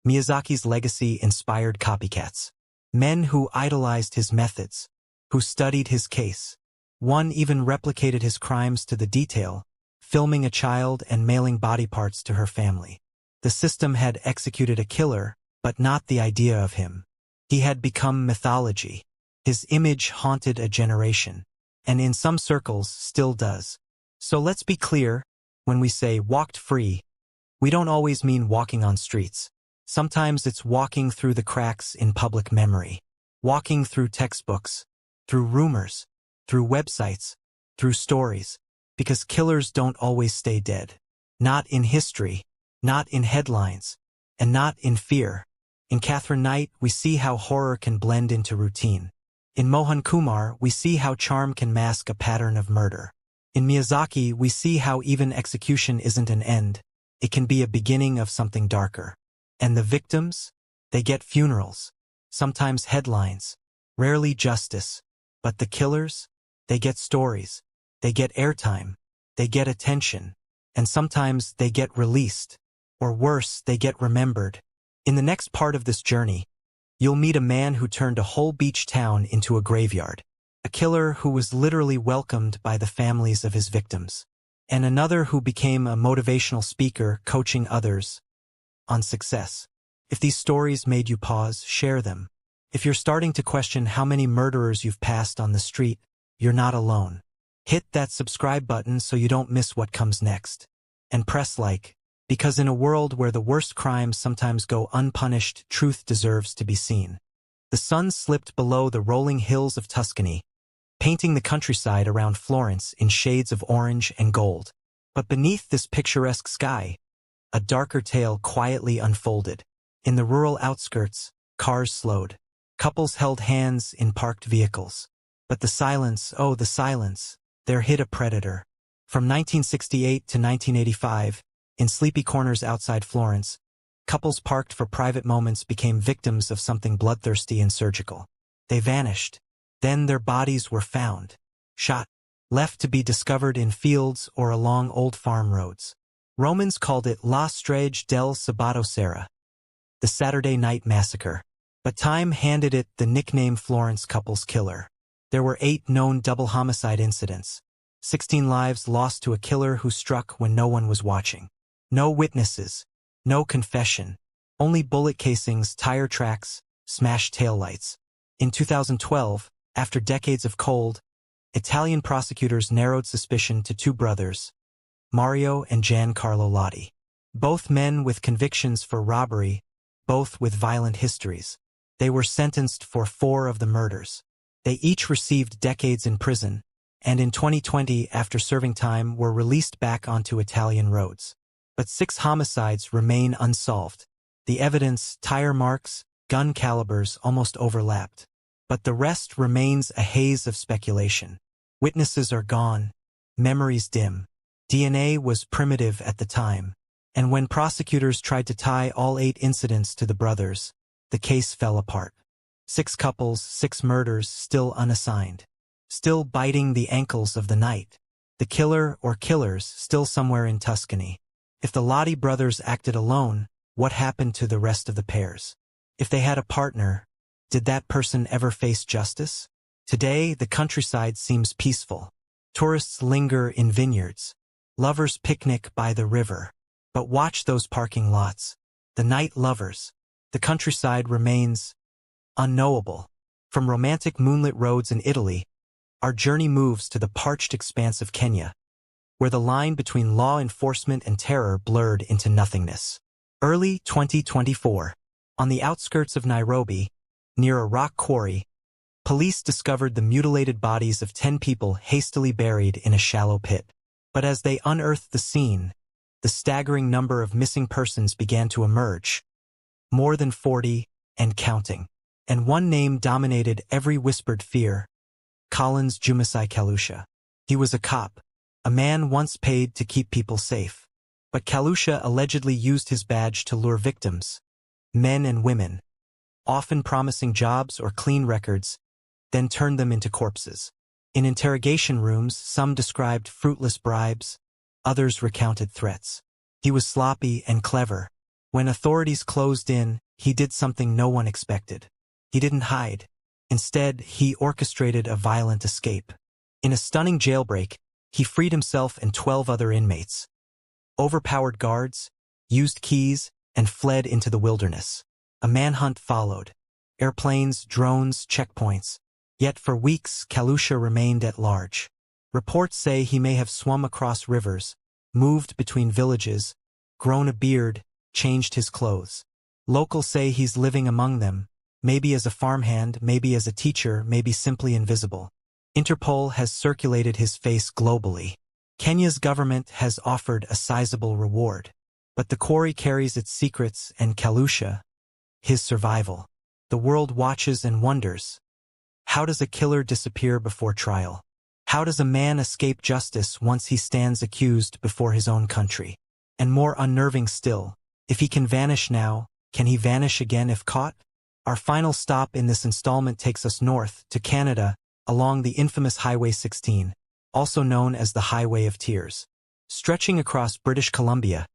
Miyazaki's legacy inspired copycats. Men who idolized his methods, who studied his case. One even replicated his crimes to the detail, filming a child and mailing body parts to her family. The system had executed a killer, but not the idea of him. He had become mythology. His image haunted a generation, and in some circles still does. So let's be clear, when we say walked free, we don't always mean walking on streets. Sometimes it's walking through the cracks in public memory, walking through textbooks, through rumors, through websites, through stories, because killers don't always stay dead. Not in history, not in headlines, and not in fear. In Catherine Knight, we see how horror can blend into routine. In Mohan Kumar, we see how charm can mask a pattern of murder. In Miyazaki, we see how even execution isn't an end. It can be a beginning of something darker. And the victims? They get funerals, sometimes headlines, rarely justice. But the killers? They get stories. They get airtime. They get attention. And sometimes they get released. Or worse, they get remembered. In the next part of this journey, you'll meet a man who turned a whole beach town into a graveyard. A killer who was literally welcomed by the families of his victims. And another who became a motivational speaker coaching others on success. If these stories made you pause, share them. If you're starting to question how many murderers you've passed on the street, you're not alone. Hit that subscribe button so you don't miss what comes next. And press like, because in a world where the worst crimes sometimes go unpunished, truth deserves to be seen. The sun slipped below the rolling hills of Tuscany, painting the countryside around Florence in shades of orange and gold. But beneath this picturesque sky, a darker tale quietly unfolded. In the rural outskirts, cars slowed. Couples held hands in parked vehicles. But the silence, oh the silence, there hid a predator. From 1968 to 1985, in sleepy corners outside Florence, couples parked for private moments became victims of something bloodthirsty and surgical. They vanished. Then their bodies were found, shot, left to be discovered in fields or along old farm roads. Romans called it La Strage del Sabato Sera, the Saturday Night Massacre. But time handed it the nickname Florence Couples Killer. There were 8 known double homicide incidents, 16 lives lost to a killer who struck when no one was watching. No witnesses, no confession, only bullet casings, tire tracks, smashed taillights. In 2012, after decades of cold, Italian prosecutors narrowed suspicion to 2 brothers, Mario and Giancarlo Lotti. Both men with convictions for robbery, both with violent histories. They were sentenced for 4 of the murders. They each received decades in prison, and in 2020, after serving time, were released back onto Italian roads. But 6 homicides remain unsolved. The evidence, tire marks, gun calibers, almost overlapped. But the rest remains a haze of speculation. Witnesses are gone, memories dim. DNA was primitive at the time, and when prosecutors tried to tie all 8 incidents to the brothers, the case fell apart. 6 couples, 6 murders, still unassigned. Still biting the ankles of the night. The killer or killers still somewhere in Tuscany. If the Lotti brothers acted alone, what happened to the rest of the pairs? If they had a partner, did that person ever face justice? Today, the countryside seems peaceful. Tourists linger in vineyards. Lovers picnic by the river. But watch those parking lots. The night lovers. The countryside remains unknowable. From romantic moonlit roads in Italy, our journey moves to the parched expanse of Kenya, where the line between law enforcement and terror blurred into nothingness. Early 2024, on the outskirts of Nairobi, near a rock quarry, police discovered the mutilated bodies of 10 people hastily buried in a shallow pit. But as they unearthed the scene, the staggering number of missing persons began to emerge. More than 40, and counting. And one name dominated every whispered fear: Collins Jumasai Kalusha. He was a cop, a man once paid to keep people safe. But Kalusha allegedly used his badge to lure victims, men and women, often promising jobs or clean records, then turned them into corpses. In interrogation rooms, some described fruitless bribes, others recounted threats. He was sloppy and clever. When authorities closed in, he did something no one expected. He didn't hide. Instead, he orchestrated a violent escape. In a stunning jailbreak, he freed himself and 12 other inmates, overpowered guards, used keys, and fled into the wilderness. A manhunt followed. Airplanes, drones, checkpoints. Yet for weeks, Kalusha remained at large. Reports say he may have swum across rivers, moved between villages, grown a beard, changed his clothes. Locals say he's living among them, maybe as a farmhand, maybe as a teacher, maybe simply invisible. Interpol has circulated his face globally. Kenya's government has offered a sizable reward. But the quarry carries its secrets, and Kalusha, his survival. The world watches and wonders. How does a killer disappear before trial? How does a man escape justice once he stands accused before his own country? And more unnerving still, if he can vanish now, can he vanish again if caught? Our final stop in this installment takes us north to Canada, along the infamous Highway 16, also known as the Highway of Tears. Stretching across British Columbia,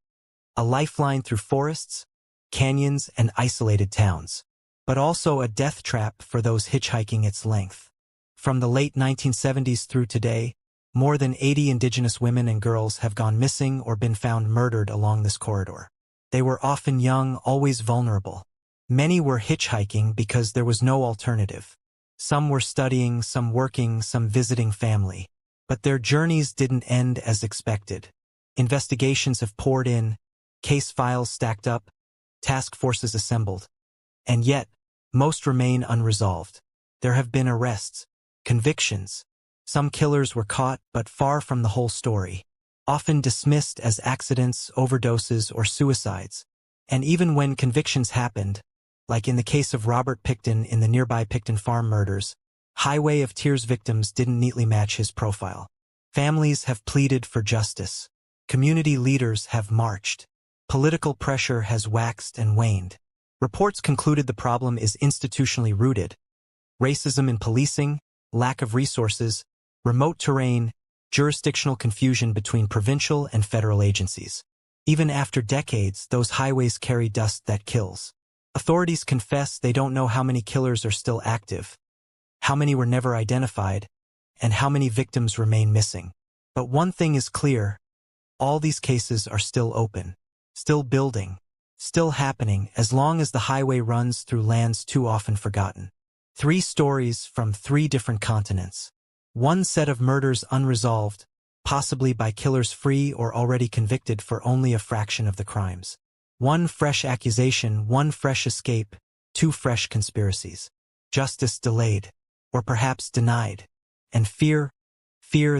a lifeline through forests, canyons, and isolated towns, but also a death trap for those hitchhiking its length. From the late 1970s through today, more than 80 Indigenous women and girls have gone missing or been found murdered along this corridor. They were often young, always vulnerable. Many were hitchhiking because there was no alternative. Some were studying, some working, some visiting family. But their journeys didn't end as expected. Investigations have poured in, case files stacked up, task forces assembled. And yet, most remain unresolved. There have been arrests, convictions. Some killers were caught, but far from the whole story. Often dismissed as accidents, overdoses, or suicides. And even when convictions happened, like in the case of Robert Picton in the nearby Picton Farm murders, Highway of Tears victims didn't neatly match his profile. Families have pleaded for justice. Community leaders have marched. Political pressure has waxed and waned. Reports concluded the problem is institutionally rooted. Racism in policing, lack of resources, remote terrain, jurisdictional confusion between provincial and federal agencies. Even after decades, those highways carry dust that kills. Authorities confess they don't know how many killers are still active, how many were never identified, and how many victims remain missing. But one thing is clear: all these cases are still open, still building, still happening as long as the highway runs through lands too often forgotten. 3 stories from 3 different continents. 1 set of murders unresolved, possibly by killers free or already convicted for only a fraction of the crimes. 1 fresh accusation, 1 fresh escape, 2 fresh conspiracies. Justice delayed, or perhaps denied. And fear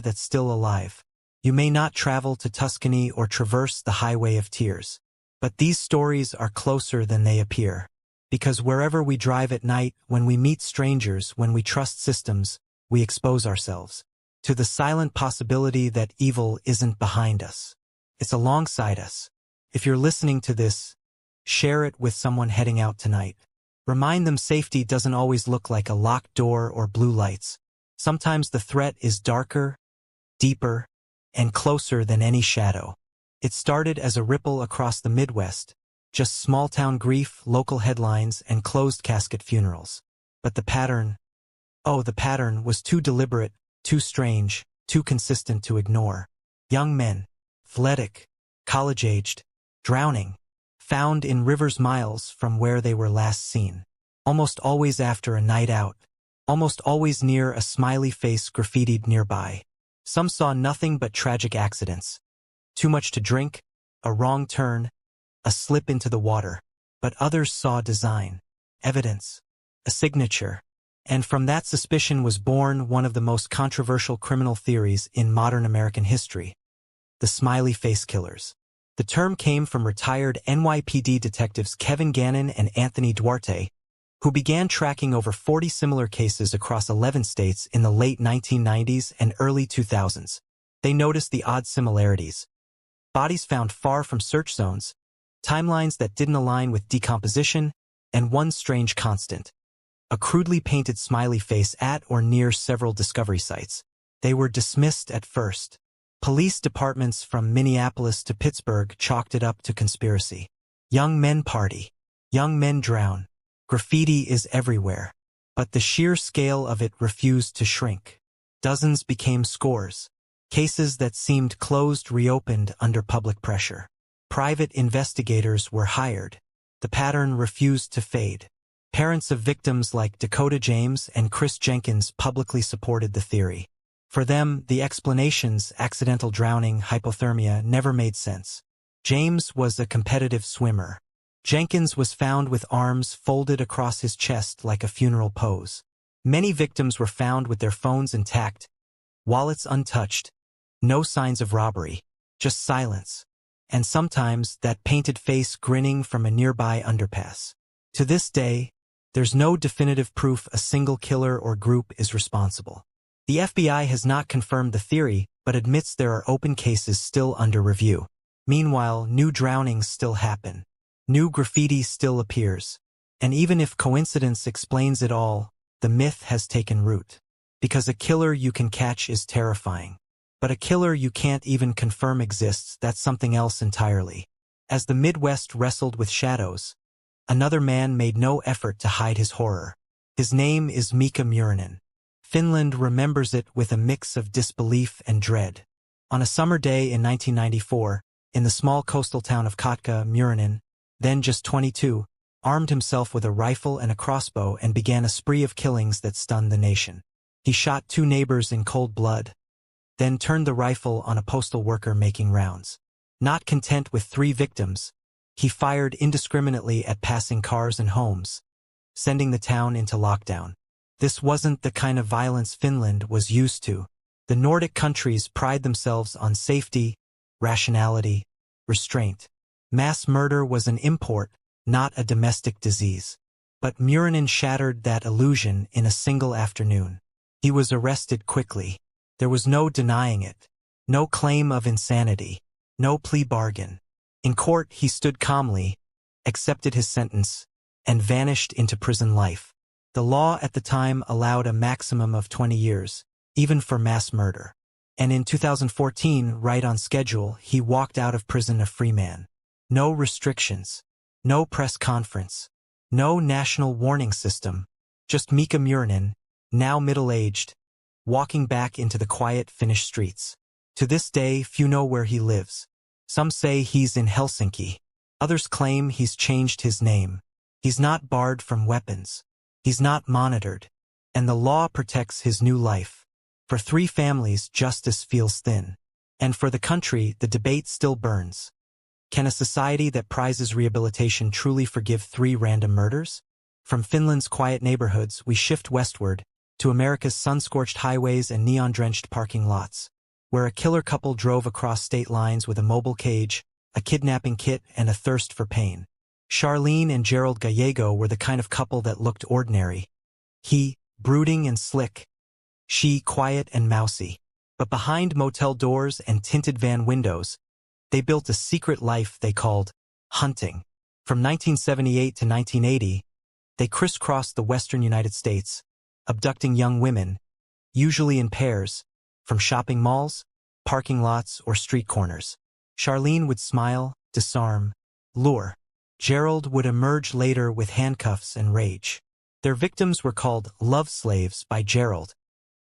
that's still alive. You may not travel to Tuscany or traverse the highway of tears, but these stories are closer than they appear. Because wherever we drive at night, when we meet strangers, when we trust systems, we expose ourselves to the silent possibility that evil isn't behind us. It's alongside us. If you're listening to this, share it with someone heading out tonight. Remind them safety doesn't always look like a locked door or blue lights. Sometimes the threat is darker, deeper, and closer than any shadow. It started as a ripple across the Midwest, just small-town grief, local headlines, and closed-casket funerals. But the pattern was too deliberate, too strange, too consistent to ignore. Young men, athletic, college-aged, drowning, found in rivers miles from where they were last seen. Almost always after a night out. Almost always near a smiley face graffitied nearby. Some saw nothing but tragic accidents. Too much to drink, a wrong turn, a slip into the water. But others saw design, evidence, a signature. And from that suspicion was born one of the most controversial criminal theories in modern American history: the smiley face killers. The term came from retired NYPD detectives Kevin Gannon and Anthony Duarte, who began tracking over 40 similar cases across 11 states in the late 1990s and early 2000s. They noticed the odd similarities: bodies found far from search zones, timelines that didn't align with decomposition, and one strange constant: a crudely painted smiley face at or near several discovery sites. They were dismissed at first. Police departments from Minneapolis to Pittsburgh chalked it up to conspiracy. Young men party. Young men drown. Graffiti is everywhere. But the sheer scale of it refused to shrink. Dozens became scores. Cases that seemed closed reopened under public pressure. Private investigators were hired. The pattern refused to fade. Parents of victims like Dakota James and Chris Jenkins publicly supported the theory. For them, the explanations, accidental drowning, hypothermia, never made sense. James was a competitive swimmer. Jenkins was found with arms folded across his chest like a funeral pose. Many victims were found with their phones intact, wallets untouched, no signs of robbery, just silence, and sometimes that painted face grinning from a nearby underpass. To this day, there's no definitive proof a single killer or group is responsible. The FBI has not confirmed the theory, but admits there are open cases still under review. Meanwhile, new drownings still happen. New graffiti still appears. And even if coincidence explains it all, the myth has taken root. Because a killer you can catch is terrifying. But a killer you can't even confirm exists, that's something else entirely. As the Midwest wrestled with shadows, another man made no effort to hide his horror. His name is Mika Murinen. Finland remembers it with a mix of disbelief and dread. On a summer day in 1994, in the small coastal town of Kotka, Murinen, then just 22, armed himself with a rifle and a crossbow and began a spree of killings that stunned the nation. He shot 2 neighbors in cold blood, then turned the rifle on a postal worker making rounds. Not content with 3 victims, he fired indiscriminately at passing cars and homes, sending the town into lockdown. This wasn't the kind of violence Finland was used to. The Nordic countries pride themselves on safety, rationality, restraint. Mass murder was an import, not a domestic disease. But Murinen shattered that illusion in a single afternoon. He was arrested quickly. There was no denying it. No claim of insanity. No plea bargain. In court, he stood calmly, accepted his sentence, and vanished into prison life. The law at the time allowed a maximum of 20 years, even for mass murder. And in 2014, right on schedule, he walked out of prison a free man. No restrictions. No press conference. No national warning system. Just Mika Murinen, now middle-aged, walking back into the quiet Finnish streets. To this day, few know where he lives. Some say he's in Helsinki. Others claim he's changed his name. He's not barred from weapons. He's not monitored. And the law protects his new life. For 3 families, justice feels thin. And for the country, the debate still burns. Can a society that prizes rehabilitation truly forgive 3 random murders? From Finland's quiet neighborhoods, we shift westward, to America's sun-scorched highways and neon-drenched parking lots, where a killer couple drove across state lines with a mobile cage, a kidnapping kit, and a thirst for pain. Charlene and Gerald Gallego were the kind of couple that looked ordinary. He, brooding and slick. She, quiet and mousy. But behind motel doors and tinted van windows, they built a secret life they called hunting. From 1978 to 1980, they crisscrossed the western United States, abducting young women, usually in pairs, from shopping malls, parking lots, or street corners. Charlene would smile, disarm, lure. Gerald would emerge later with handcuffs and rage. Their victims were called love slaves by Gerald,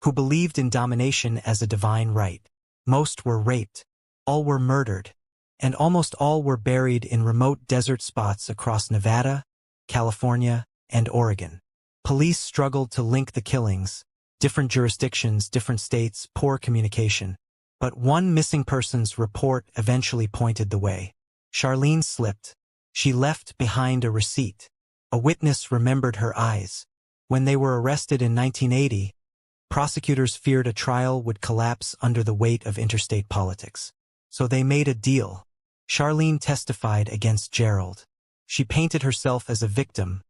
who believed in domination as a divine right. Most were raped. All were murdered. And almost all were buried in remote desert spots across Nevada, California, and Oregon. Police struggled to link the killings. Different jurisdictions, different states, poor communication. But one missing persons report eventually pointed the way. Charlene slipped. She left behind a receipt. A witness remembered her eyes. When they were arrested in 1980, prosecutors feared a trial would collapse under the weight of interstate politics. So they made a deal. Charlene testified against Gerald. She painted herself as a victim,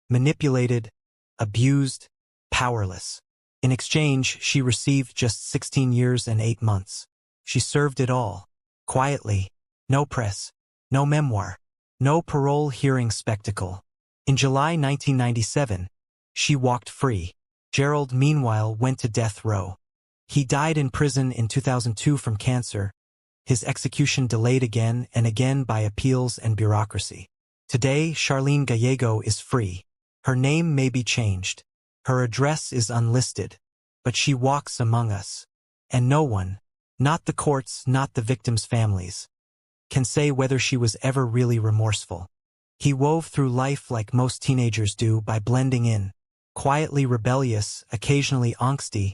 manipulated, abused, powerless. In exchange, she received just 16 years and 8 months. She served it all, quietly, no press, no memoir, no parole hearing spectacle. In July 1997, she walked free. Gerald, meanwhile, went to death row. He died in prison in 2002 from cancer, his execution delayed again and again by appeals and bureaucracy. Today, Charlene Gallego is free. Her name may be changed. Her address is unlisted. But she walks among us. And no one, not the courts, not the victims' families, can say whether she was ever really remorseful. He wove through life like most teenagers do by blending in, quietly rebellious, occasionally angsty,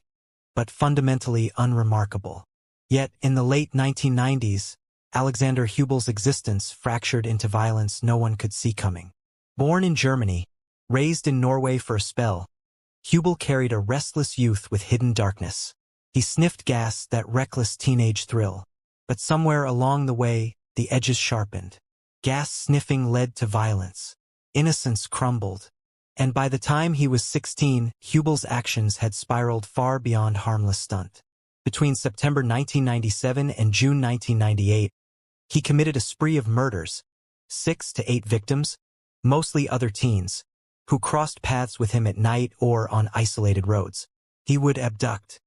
but fundamentally unremarkable. Yet, in the late 1990s, Alexander Hubel's existence fractured into violence no one could see coming. Born in Germany, raised in Norway for a spell, Hubel carried a restless youth with hidden darkness. He sniffed gas, that reckless teenage thrill. But somewhere along the way, the edges sharpened. Gas sniffing led to violence. Innocence crumbled. And by the time he was 16, Hubel's actions had spiraled far beyond harmless stunt. Between September 1997 and June 1998, he committed a spree of murders, 6 to 8 victims, mostly other teens, who crossed paths with him at night or on isolated roads. He would abduct,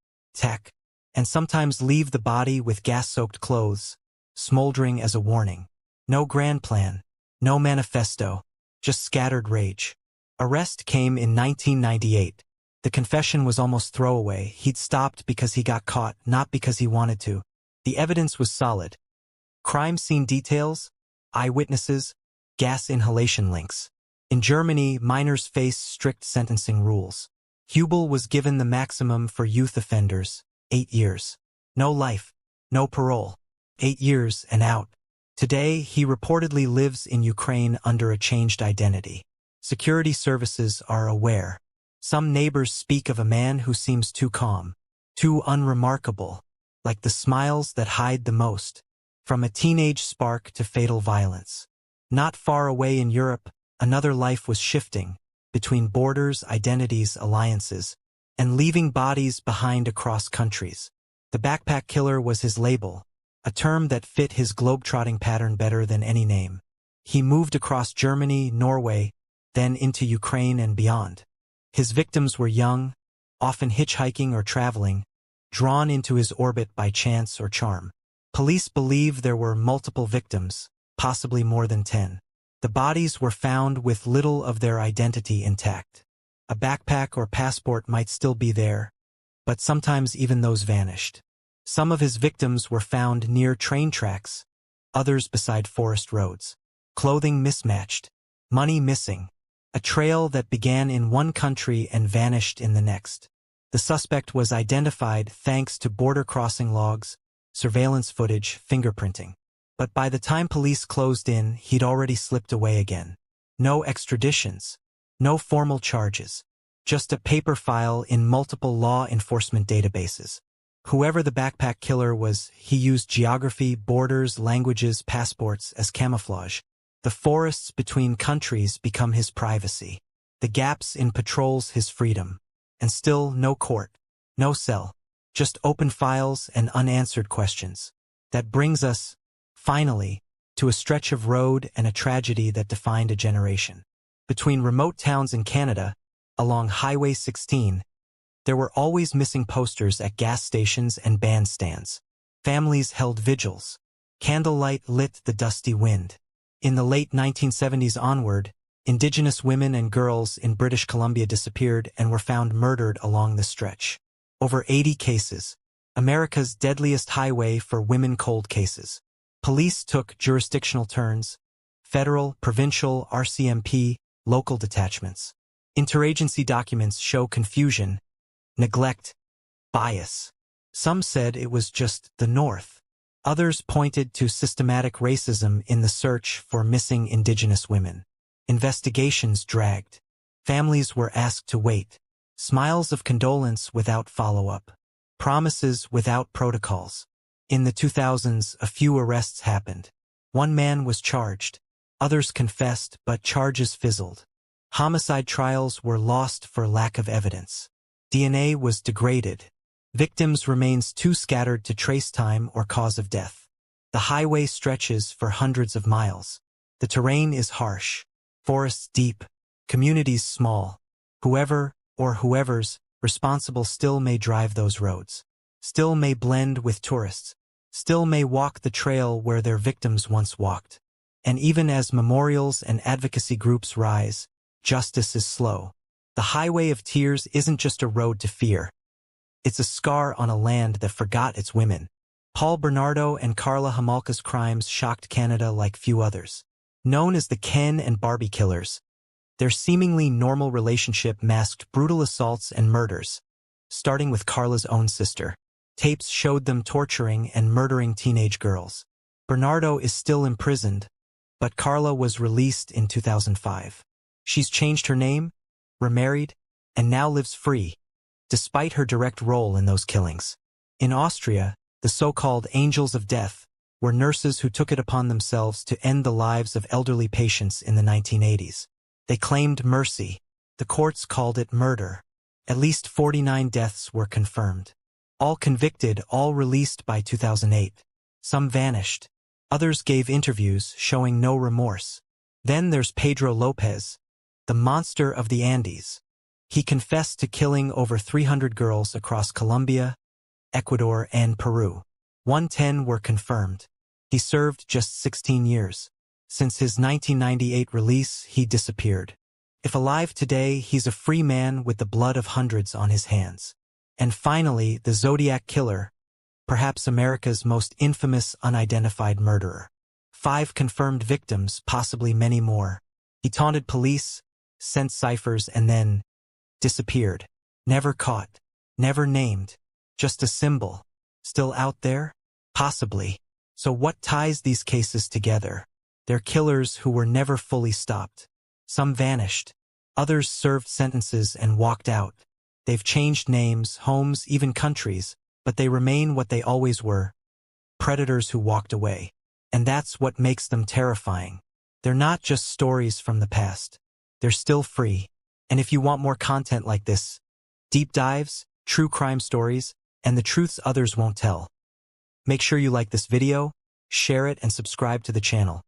and sometimes leave the body with gas-soaked clothes, smoldering as a warning. No grand plan, no manifesto, just scattered rage. Arrest came in 1998. The confession was almost throwaway. He'd stopped because he got caught, not because he wanted to. The evidence was solid. Crime scene details, eyewitnesses, gas inhalation links. In Germany, minors face strict sentencing rules. Hubel was given the maximum for youth offenders, 8 years. No life, no parole. 8 years and out. Today, he reportedly lives in Ukraine under a changed identity. Security services are aware. Some neighbors speak of a man who seems too calm, too unremarkable, like the smiles that hide the most, from a teenage spark to fatal violence. Not far away in Europe, another life was shifting, between borders, identities, alliances, and leaving bodies behind across countries. The backpack killer was his label, a term that fit his globe-trotting pattern better than any name. He moved across Germany, Norway, then into Ukraine and beyond. His victims were young, often hitchhiking or traveling, drawn into his orbit by chance or charm. Police believe there were multiple victims, possibly more than 10. The bodies were found with little of their identity intact. A backpack or passport might still be there, but sometimes even those vanished. Some of his victims were found near train tracks, others beside forest roads. Clothing mismatched, money missing, a trail that began in one country and vanished in the next. The suspect was identified thanks to border crossing logs, surveillance footage, fingerprinting. But by the time police closed in, he'd already slipped away again. No extraditions, no formal charges, just a paper file in multiple law enforcement databases. Whoever the backpack killer was, he used geography, borders, languages, passports as camouflage. The forests between countries become his privacy. The gaps in patrols his freedom. And still no court, no cell, just open files and unanswered questions. That brings us, finally, to a stretch of road and a tragedy that defined a generation. Between remote towns in Canada, along Highway 16, there were always missing posters at gas stations and bandstands. Families held vigils. Candlelight lit the dusty wind. In the late 1970s onward, Indigenous women and girls in British Columbia disappeared and were found murdered along the stretch. Over 80 cases. America's deadliest highway for women cold cases. Police took jurisdictional turns. Federal, provincial, RCMP, local detachments. Interagency documents show confusion, neglect, bias. Some said it was just the North. Others pointed to systematic racism in the search for missing Indigenous women. Investigations dragged. Families were asked to wait. Smiles of condolence without follow-up. Promises without protocols. In the 2000s, a few arrests happened. One man was charged. Others confessed, but charges fizzled. Homicide trials were lost for lack of evidence. DNA was degraded. Victims remains too scattered to trace time or cause of death. The highway stretches for hundreds of miles. The terrain is harsh. Forests deep. Communities small. Whoever, or whoever's, responsible still may drive those roads. Still may blend with tourists. Still may walk the trail where their victims once walked. And even as memorials and advocacy groups rise, justice is slow. The Highway of Tears isn't just a road to fear. It's a scar on a land that forgot its women. Paul Bernardo and Karla Homolka's crimes shocked Canada like few others. Known as the Ken and Barbie killers, their seemingly normal relationship masked brutal assaults and murders, starting with Karla's own sister. Tapes showed them torturing and murdering teenage girls. Bernardo is still imprisoned, but Karla was released in 2005. She's changed her name, remarried, and now lives free, despite her direct role in those killings. In Austria, the so-called angels of death were nurses who took it upon themselves to end the lives of elderly patients in the 1980s. They claimed mercy. The courts called it murder. At least 49 deaths were confirmed. All convicted, all released by 2008. Some vanished. Others gave interviews showing no remorse. Then there's Pedro Lopez, the monster of the Andes. He confessed to killing over 300 girls across Colombia, Ecuador, and Peru. 110 were confirmed. He served just 16 years. Since his 1998 release, he disappeared. If alive today, he's a free man with the blood of hundreds on his hands. And finally, the Zodiac killer, perhaps America's most infamous unidentified murderer. 5 confirmed victims, possibly many more. He taunted police, sent ciphers, and then disappeared. Never caught. Never named. Just a symbol. Still out there? Possibly. So what ties these cases together? They're killers who were never fully stopped. Some vanished. Others served sentences and walked out. They've changed names, homes, even countries, but they remain what they always were. Predators who walked away. And that's what makes them terrifying. They're not just stories from the past. They're still free. And if you want more content like this, deep dives, true crime stories, and the truths others won't tell, make sure you like this video, share it, and subscribe to the channel.